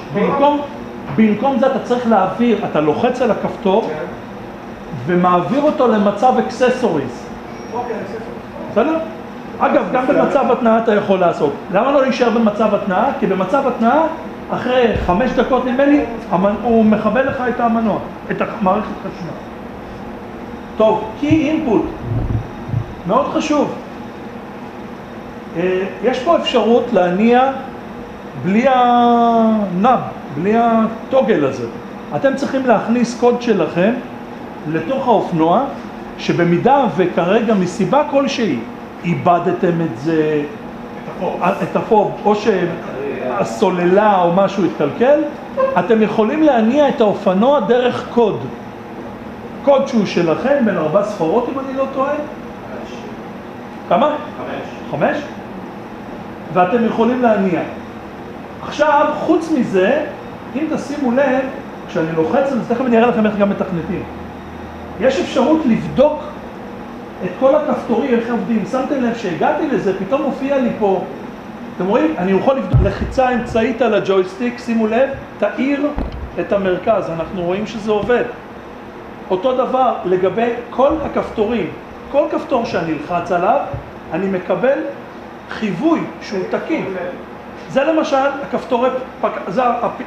במקום זה אתה צריך להעביר, אתה לוחץ על הכפתור ומעביר אותו למצב אקססוריז. אוקיי, אקססוריז. בסדר? אגב, גם במצב התנאה אתה יכול לעשות. למה לא להישאר במצב התנאה? כי במצב התנאה, אחרי 5 דקות נדמה לי, הוא מכבל לך את המנוע, את המערכת חשמל. טוב, Key Input, מאוד חשוב. יש פה אפשרות להניע בלי הנאב, בלי הטוגל הזה. אתם צריכים להכניס קוד שלכם לתוך האופנוע, שבמידה וכרגע מסיבה כלשהי, איבדתם את זה, את הפוב, או שהסוללה או משהו התקלקל, אתם יכולים להניע את האופנוע דרך קוד. קוד שהוא שלכם, בין 4 ספרות אם אני לא טועה. 5. כמה? 5. ואתם יכולים להניע. עכשיו, חוץ מזה, אם תשימו לב, כשאני לוחץ, אז תכף אני אראה לכם איך גם מתכנתים. יש אפשרות לבדוק את כל הכפתורים, איך עובדים. שמתם לב שהגעתי לזה, פתאום מופיע לי פה, אתם רואים? אני יכול לבדוק לחיצה אמצעית על הג'ויסטיק, שימו לב, תאיר את המרכז, אנחנו רואים שזה עובד. אותו דבר לגבי כל הכפתורים, כל כפתור שאני אלחץ עליו, אני מקבל חיווי שהוא תקין. זה למשל הכפתורי, זה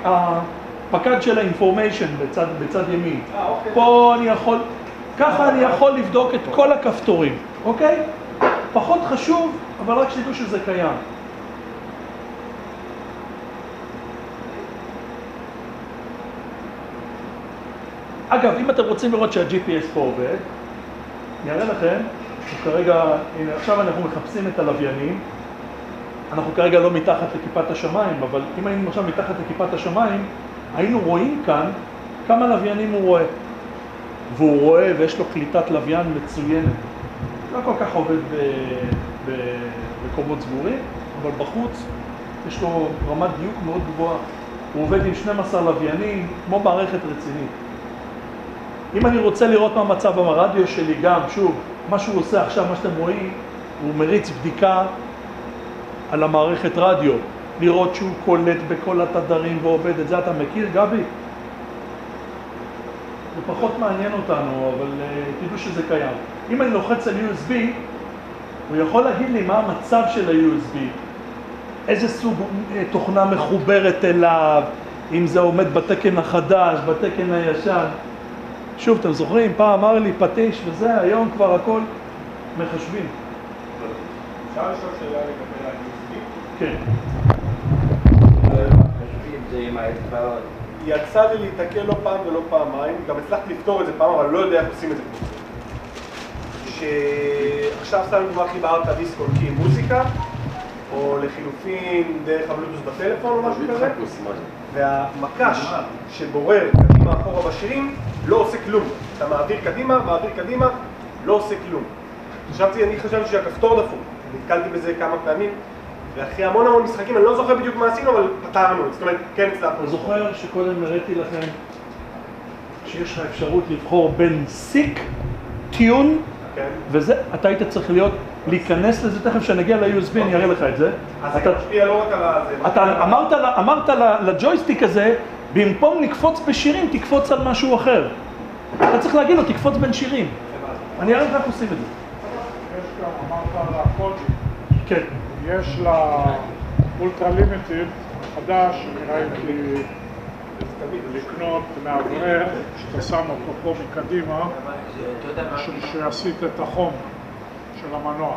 הפקד של האינפורמיישן בצד ימין. פה אני יכול, ככה אני יכול לבדוק את כל הכפתורים, אוקיי? פחות חשוב, אבל רק שתדעו שזה קיים. אגב, אם אתם רוצים לראות שה-GPS פה עובד, אני אראה לכם, כרגע, הנה, עכשיו אנחנו מחפשים את הלוויינים, אנחנו כרגע לא מתחת לכיפת השמיים, אבל אם היינו עכשיו מתחת לכיפת השמיים, היינו רואים כאן כמה לוויינים הוא רואה. והוא רואה ויש לו קליטת לוויין מצוינת. לא כל כך עובד במקומות סגורים, אבל בחוץ יש לו רמת דיוק מאוד גבוהה. הוא עובד עם 12 לוויינים, כמו מערכת רצינית. אם אני רוצה לראות מה המצב ברדיו שלי גם, שוב, מה שהוא עושה עכשיו, מה שאתם רואים, הוא מריץ בדיקה על המערכת רדיו, לראות שהוא קולט בכל התדרים ועובד. את זה אתה מכיר, גבי? זה פחות מעניין אותנו, אבל תדעו שזה קיים. אם אני לוחץ על USB, הוא יכול להגיד לי מה המצב של ה-USB, איזה סוג תוכנה מחוברת אליו, אם זה עומד בתקן החדש, בתקן הישן. שוב, אתם זוכרים? פעם אמר לי פטיש וזה, היום כבר הכל מחשבים. אפשר לשאול שאלה לגבי ה-USB? כן. מחשבים זה עם האצבעות. יצא לי להתקל לא פעם ולא פעמיים, גם הצלחתי לפתור את זה פעם, אבל לא יודע איך עושים את זה. שעכשיו סתם דוגמה חיברת דיסק און-קי עם מוזיקה, או לחילופין דרך הבלוטוס בטלפון או משהו כזה, והמקש שבורר קדימה אחורה בשירים לא עושה כלום. אתה מעביר קדימה, לא עושה כלום. אני חשבתי שהכפתור דפוק, נתקלתי בזה כמה פעמים, ואחרי המון משחקים, אני לא זוכר בדיוק מה עשינו, אבל פתרנו, זאת אומרת, כן הצלחנו. אני זוכר שקודם הראיתי לכם שיש לך אפשרות לבחור בין סיק, טיון, וזה, אתה היית צריך להיכנס לזה, תכף שנגיע ל-USB אני אראה לך את זה. אז זה משפיע לא רק על זה. אתה אמרת לג'ויסטיק הזה, במקום לקפוץ בשירים, תקפוץ על משהו אחר. אתה צריך להגיד לו, תקפוץ בין שירים. אני אראה לך איך עושים את זה. יש גם, אמרת על הקודים. כן. יש לה אולטרה לימיטד חדש, שנראה לי לקנות מאוורר, שאתה שם אותו פה מקדימה, שעשית את החום של המנוע.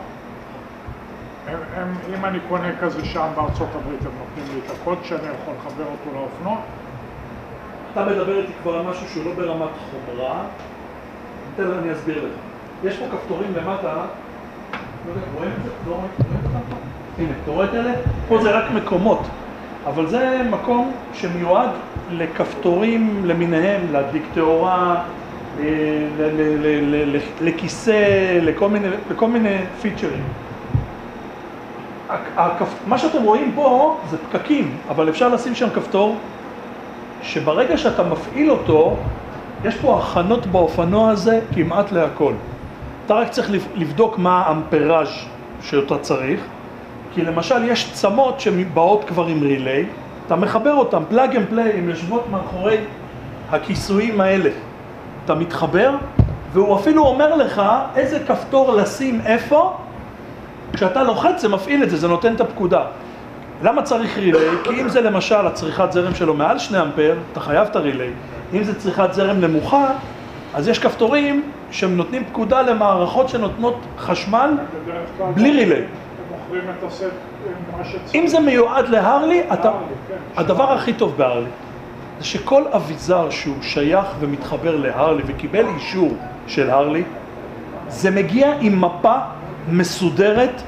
אם אני קונה כזה שם בארצות הברית, הם נותנים לי את הקוד שאני יכול לחבר אותו לאופנוע. אתה מדבר איתי כבר על משהו שהוא לא ברמת חומרה, אני אסביר לך. יש פה כפתורים למטה, לא יודע, רואים את זה? לא רואים אותם פה? הנה, אתה רואה את אלה? פה זה רק מקומות, אבל זה מקום שמיועד לכפתורים למיניהם, להדליק תאורה, לכיסא, לכל מיני פיצ'רים. מה שאתם רואים פה זה פקקים, אבל אפשר לשים שם כפתור שברגע שאתה מפעיל אותו, יש פה הכנות באופנוע הזה כמעט להכל. אתה רק צריך לבדוק מה האמפראז' שאתה צריך, כי למשל יש צמות שבאות כבר עם רילי, אתה מחבר אותם, פלאג אנד פליי, הם יושבות מאחורי הכיסויים האלה. אתה מתחבר, והוא אפילו אומר לך איזה כפתור לשים איפה, כשאתה לוחץ זה מפעיל את זה, זה נותן את הפקודה. למה צריך רילי? כי אם זה למשל הצריכת זרם שלו מעל 2 אמפר, אתה חייב את הרילי. אם זה צריכת זרם נמוכה, אז יש כפתורים שהם נותנים פקודה למערכות שנותנות חשמל בלי רילי. הם מוכרים את הסט מה שצריך. אם זה מיועד להרלי, הדבר הכי טוב בהרלי זה שכל אביזר שהוא שייך ומתחבר להרלי וקיבל אישור של הרלי, זה מגיע עם מפה מסודרת.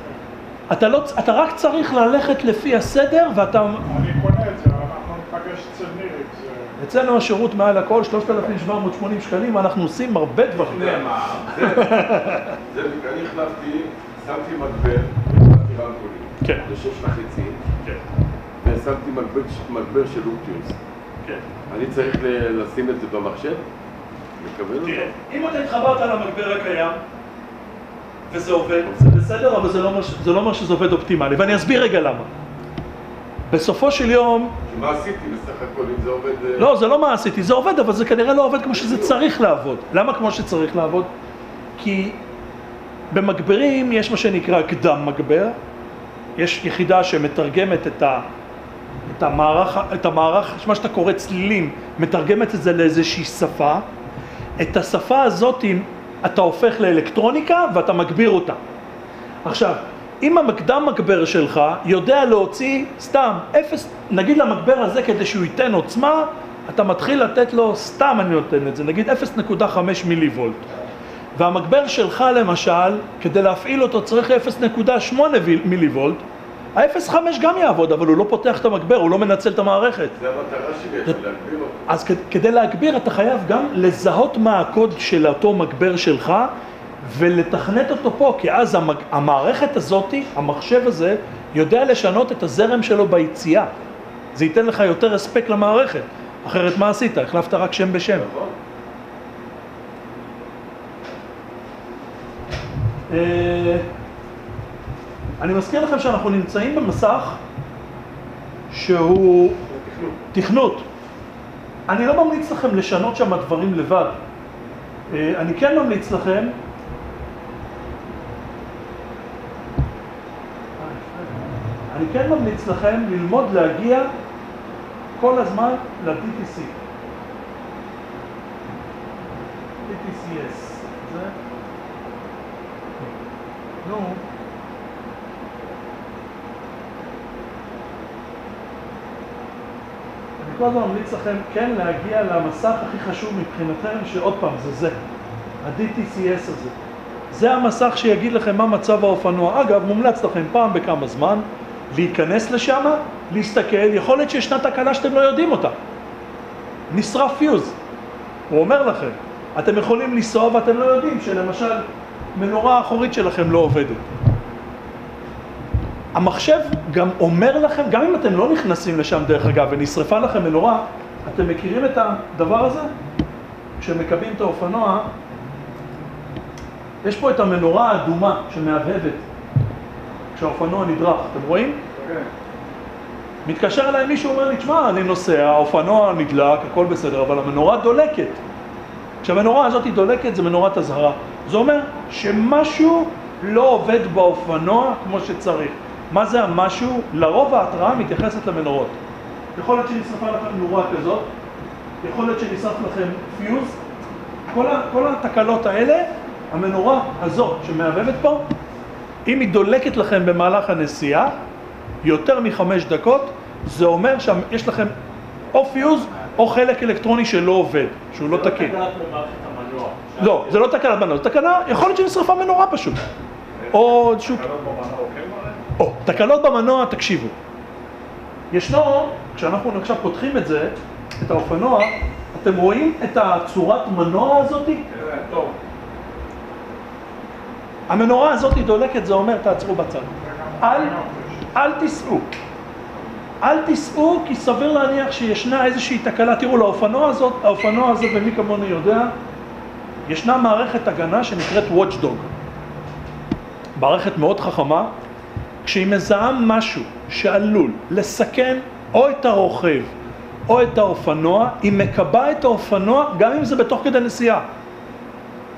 אתה רק צריך ללכת לפי הסדר ואתה... אני קונה את זה, אנחנו נפגש אצל ניריק. אצלנו השירות מעל הכל 3,780 שקלים, אנחנו עושים הרבה דברים. זה, אני החלפתי, שמתי מגבר, החלפתי רמקולים. כן. ל6.5. כן. ושמתי מגבר של לוקטיוס. כן. אני צריך לשים את זה במחשב? לקבל אותו? תראה, אם אתה התחברת למגבר הקיים, וזה עובד, זה בסדר, אבל זה לא אומר שזה עובד אופטימלי, ואני אסביר רגע למה. בסופו של יום... מה עשיתי בסך הכל, אם זה עובד... לא, זה לא מה עשיתי, זה עובד, אבל זה כנראה לא עובד כמו שזה צריך לעבוד. למה כמו שצריך לעבוד? כי במגברים יש מה שנקרא קדם מגבר, יש יחידה שמתרגמת את המערך, מה שאתה קורא צלילים, מתרגמת את זה לאיזושהי שפה. את השפה הזאת אתה הופך לאלקטרוניקה ואתה מגביר אותה. עכשיו, אם המקדם מגבר שלך יודע להוציא סתם 0, נגיד למגבר הזה כדי שהוא ייתן עוצמה, אתה מתחיל לתת לו, סתם אני נותן את זה, נגיד 0.5 מילי וולט. והמגבר שלך למשל, כדי להפעיל אותו צריך 0.8 מילי וולט, ה-0.5 גם יעבוד, אבל הוא לא פותח את המגבר, הוא לא מנצל את המערכת. זה המטרה שלי, להגביר אותו. אז כדי להגביר אתה חייב גם לזהות מה הקוד של אותו מגבר שלך, ולתכנת אותו פה, כי אז המערכת הזאת, המחשב הזה, יודע לשנות את הזרם שלו ביציאה. זה ייתן לך יותר אספק למערכת. אחרת מה עשית? החלפת רק שם בשם. אני מזכיר לכם שאנחנו נמצאים במסך שהוא תכנות. אני לא ממליץ לכם לשנות שם דברים לבד. אני כן ממליץ לכם ללמוד להגיע כל הזמן ל-DTC. DTCS. זה? נו. אני כל הזמן ממליץ לכם כן להגיע למסך הכי חשוב מבחינתכם, שעוד פעם זה. ה-DTCS הזה. זה המסך שיגיד לכם מה מצב האופנוע. אגב, מומלץ לכם פעם בכמה זמן להיכנס לשם, להסתכל, יכול להיות שישנה תקלה שאתם לא יודעים אותה. נשרף פיוז. הוא אומר לכם, אתם יכולים לנסוע ואתם לא יודעים שלמשל מנורה האחורית שלכם לא עובדת. המחשב גם אומר לכם, גם אם אתם לא נכנסים לשם דרך אגב ונשרפה לכם מנורה, אתם מכירים את הדבר הזה? כשמקבים את האופנוע, יש פה את המנורה האדומה שמהבהבת כשהאופנוע נדרך, אתם רואים? כן. מתקשר אליי מישהו, אומר לי, תשמע, אני נוסע, האופנוע נדלק, הכל בסדר, אבל המנורה דולקת. כשהמנורה הזאת היא דולקת, זה מנורת אזהרה. זה אומר שמשהו לא עובד באופנוע כמו שצריך. מה זה המשהו? לרוב ההתראה מתייחסת למנורות. יכול להיות שנשרפה לכם מנורה כזאת, יכול להיות שנשרף לכם פיוז. כל התקלות האלה, המנורה הזאת שמהבהבת פה, אם היא דולקת לכם במהלך הנסיעה, יותר מ5 דקות, זה אומר שיש לכם או פיוז או חלק אלקטרוני שלא עובד, שהוא לא תקין. זה לא תקלת במערכת המנוע. לא, זה לא תקלת מנוע, זה תקלה, יכול להיות שנשרפה מנורה פשוט. או שוק. תקלות במנוע, או, תקלות במנוע, תקשיבו. ישנו, כשאנחנו עכשיו פותחים את זה, את האופנוע, אתם רואים את הצורת מנוע הזאת? כן, טוב. המנורה הזאת דולקת, זה אומר, תעצרו בצד. אל תיסעו. אל תיסעו, כי סביר להניח שישנה איזושהי תקלה. תראו, האופנוע הזה, ומי כמוני יודע, ישנה מערכת הגנה שנקראת Watchdog. מערכת מאוד חכמה, כשהיא מזהה משהו שעלול לסכן או את הרוכב או את האופנוע, היא מקבע את האופנוע גם אם זה בתוך כדי נסיעה.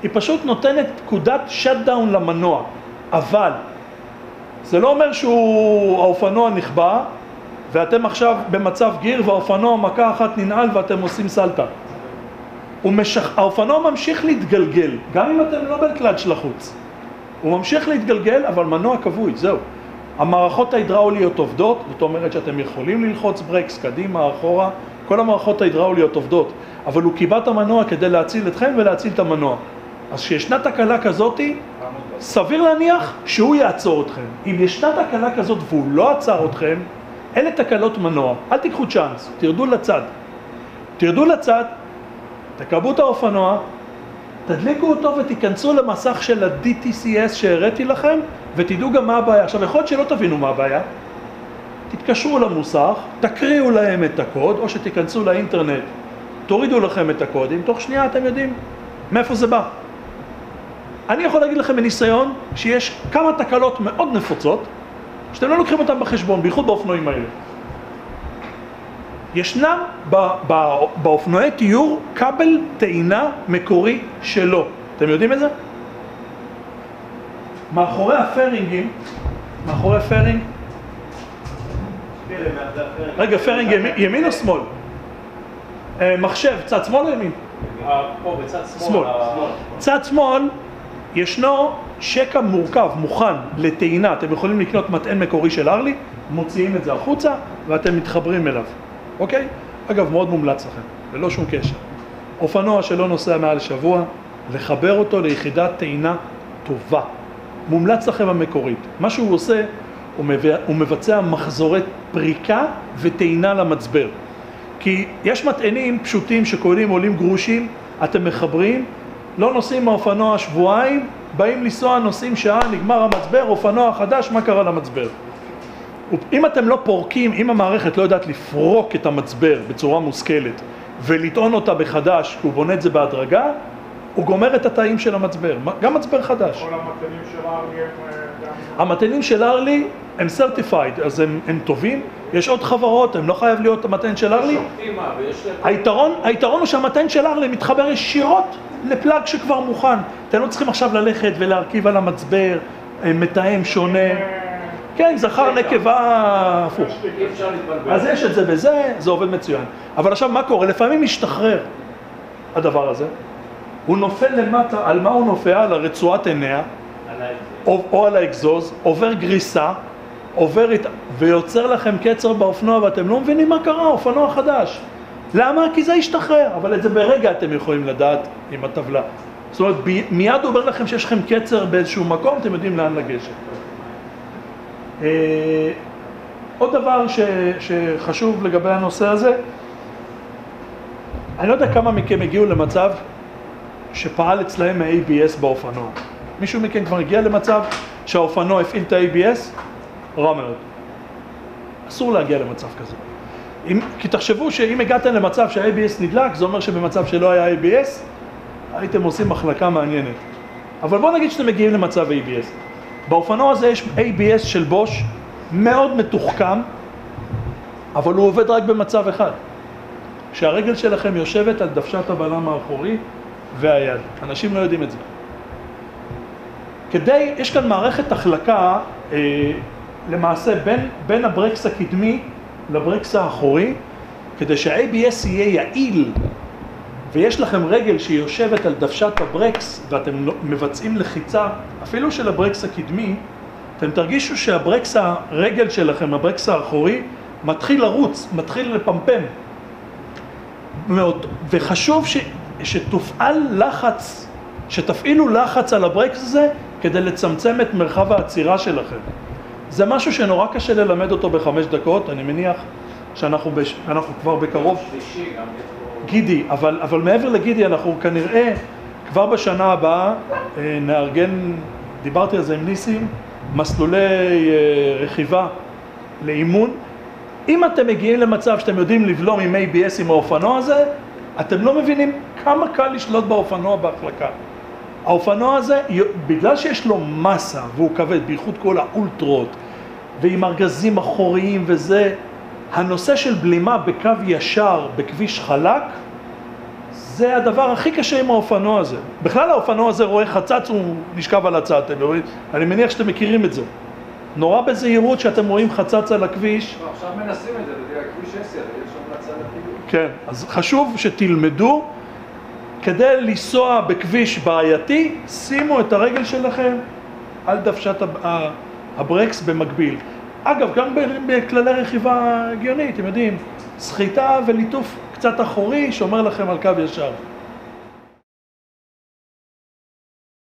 היא פשוט נותנת פקודת shutdown למנוע, אבל זה לא אומר שהאופנוע נכבה ואתם עכשיו במצב גיר והאופנוע מכה אחת ננעל ואתם עושים סלטה. האופנוע ממשיך להתגלגל, גם אם אתם לא בקלאץ' לחוץ. הוא ממשיך להתגלגל, אבל מנוע כבוי, זהו. המערכות ההידראוליות עובדות, זאת אומרת שאתם יכולים ללחוץ ברקס קדימה, אחורה, כל המערכות ההידראוליות עובדות, אבל הוא קיבע את המנוע כדי להציל אתכם ולהציל את המנוע. אז כשישנה תקלה כזאת, סביר להניח שהוא יעצור אתכם. אם ישנה תקלה כזאת והוא לא עצר אתכם, אלה תקלות מנוע. אל תיקחו צ'אנס, תרדו לצד. תרדו לצד, תקבעו את האופנוע, תדליקו אותו ותיכנסו למסך של ה-DTCS שהראיתי לכם, ותדעו גם מה הבעיה. עכשיו, יכול להיות שלא תבינו מה הבעיה. תתקשרו למוסך, תקריאו להם את הקוד, או שתיכנסו לאינטרנט, תורידו לכם את הקודים, תוך שנייה אתם יודעים מאיפה זה בא. אני יכול להגיד לכם בניסיון שיש כמה תקלות מאוד נפוצות, שאתם לא לוקחים אותם בחשבון, בייחוד באופנועים האלה. ישנם באופנועי תיור כבל טעינה מקורי שלו. אתם יודעים את זה? מאחורי הפרינגים, מאחורי פרינג, רגע, פרינג ימין או שמאל? מחשב, צד שמאל או ימין? פה בצד שמאל. צד שמאל ישנו שקע מורכב, מוכן לטעינה. אתם יכולים לקנות מטען מקורי של ארלי, מוציאים את זה החוצה ואתם מתחברים אליו. אוקיי? אגב, מאוד מומלץ לכם, ללא שום קשר. אופנוע שלא נוסע מעל שבוע, לחבר אותו ליחידת טעינה טובה. מומלץ לכם המקורית. מה שהוא עושה, הוא מבצע מחזורי פריקה וטעינה למצבר. כי יש מטענים פשוטים שכוללים עולים גרושים, אתם מחברים, לא נוסעים מהאופנוע שבועיים, באים לנסוע, נוסעים שעה, נגמר המצבר, אופנוע חדש, מה קרה למצבר? אם אתם לא פורקים, אם המערכת לא יודעת לפרוק את המצבר בצורה מושכלת ולטעון אותה בחדש, הוא בונה את זה בהדרגה, הוא גומר את התאים של המצבר, גם מצבר חדש. כל המתנים של ארלי הם גם... המתנים של ארלי הם certified, אז הם טובים. יש עוד חברות, הם לא חייב להיות המתן של ארלי. היתרון הוא שהמתן של ארלי מתחבר ישירות לפלאג שכבר מוכן. אתם לא צריכים עכשיו ללכת ולהרכיב על המצבר, מתאם שונה. כן, זכר נקבה הפוך. אז יש את זה בזה, זה עובד מצוין. אבל עכשיו מה קורה? לפעמים משתחרר הדבר הזה. הוא נופל למטה, על מה הוא נופל? על הרצועת עיניה, או על האקזוז, עובר גריסה, ויוצר לכם קצר באופנוע, ואתם לא מבינים מה קרה, אופנוע חדש. למה? כי זה ישתחרר, אבל את זה ברגע אתם יכולים לדעת עם הטבלה. זאת אומרת, מיד הוא אומר לכם שיש לכם קצר באיזשהו מקום, אתם יודעים לאן לגשת. עוד דבר שחשוב לגבי הנושא הזה, אני לא יודע כמה מכם הגיעו למצב שפעל אצלהם ה-ABS באופנוע. מישהו מכם כבר הגיע למצב שהאופנוע הפעיל את ה-ABS? רע מאוד. אסור להגיע למצב כזה. כי תחשבו שאם הגעתם למצב שה-ABS נדלק, זה אומר שבמצב שלא היה ABS, הייתם עושים מחלקה מעניינת. אבל בואו נגיד שאתם מגיעים למצב ABS. באופנוע הזה יש ABS של בוש מאוד מתוחכם, אבל הוא עובד רק במצב אחד. שהרגל שלכם יושבת על דוושת הבלם האחורי והיד. אנשים לא יודעים את זה. יש כאן מערכת החלקה, למעשה בין הברקס הקדמי לברקס האחורי, כדי שה-ABS יהיה יעיל, ויש לכם רגל שהיא יושבת על דוושת הברקס, ואתם מבצעים לחיצה, אפילו של הברקס הקדמי, אתם תרגישו שהברקס הרגל שלכם, הברקס האחורי, מתחיל לרוץ, מתחיל לפמפם. וחשוב שתפעילו לחץ על הברקס הזה, כדי לצמצם את מרחב העצירה שלכם. זה משהו שנורא קשה ללמד אותו ב5 דקות, אני מניח שאנחנו כבר בקרוב. גידי, אבל מעבר לגידי אנחנו כנראה כבר בשנה הבאה נארגן, דיברתי על זה עם ניסים, מסלולי רכיבה לאימון. אם אתם מגיעים למצב שאתם יודעים לבלום עם ABS עם האופנוע הזה, אתם לא מבינים כמה קל לשלוט באופנוע בהחלקה. האופנוע הזה, בגלל שיש לו מסה והוא כבד, בייחוד כל האולטרות, ועם ארגזים אחוריים וזה, הנושא של בלימה בקו ישר, בכביש חלק, זה הדבר הכי קשה עם האופנוע הזה. בכלל האופנוע הזה רואה חצץ, הוא נשכב על הצד, אני מניח שאתם מכירים את זה. נורא בזהירות שאתם רואים חצץ על הכביש. עכשיו מנסים את זה, כביש 10, יש שם לצד הפעילות. כן, אז חשוב שתלמדו, כדי לנסוע בכביש בעייתי, שימו את הרגל שלכם על דוושת הברקס במקביל. אגב, גם בכללי רכיבה הגיונית, אתם יודעים, סחיטה וליטוף קצת אחורי שומר לכם על קו ישר.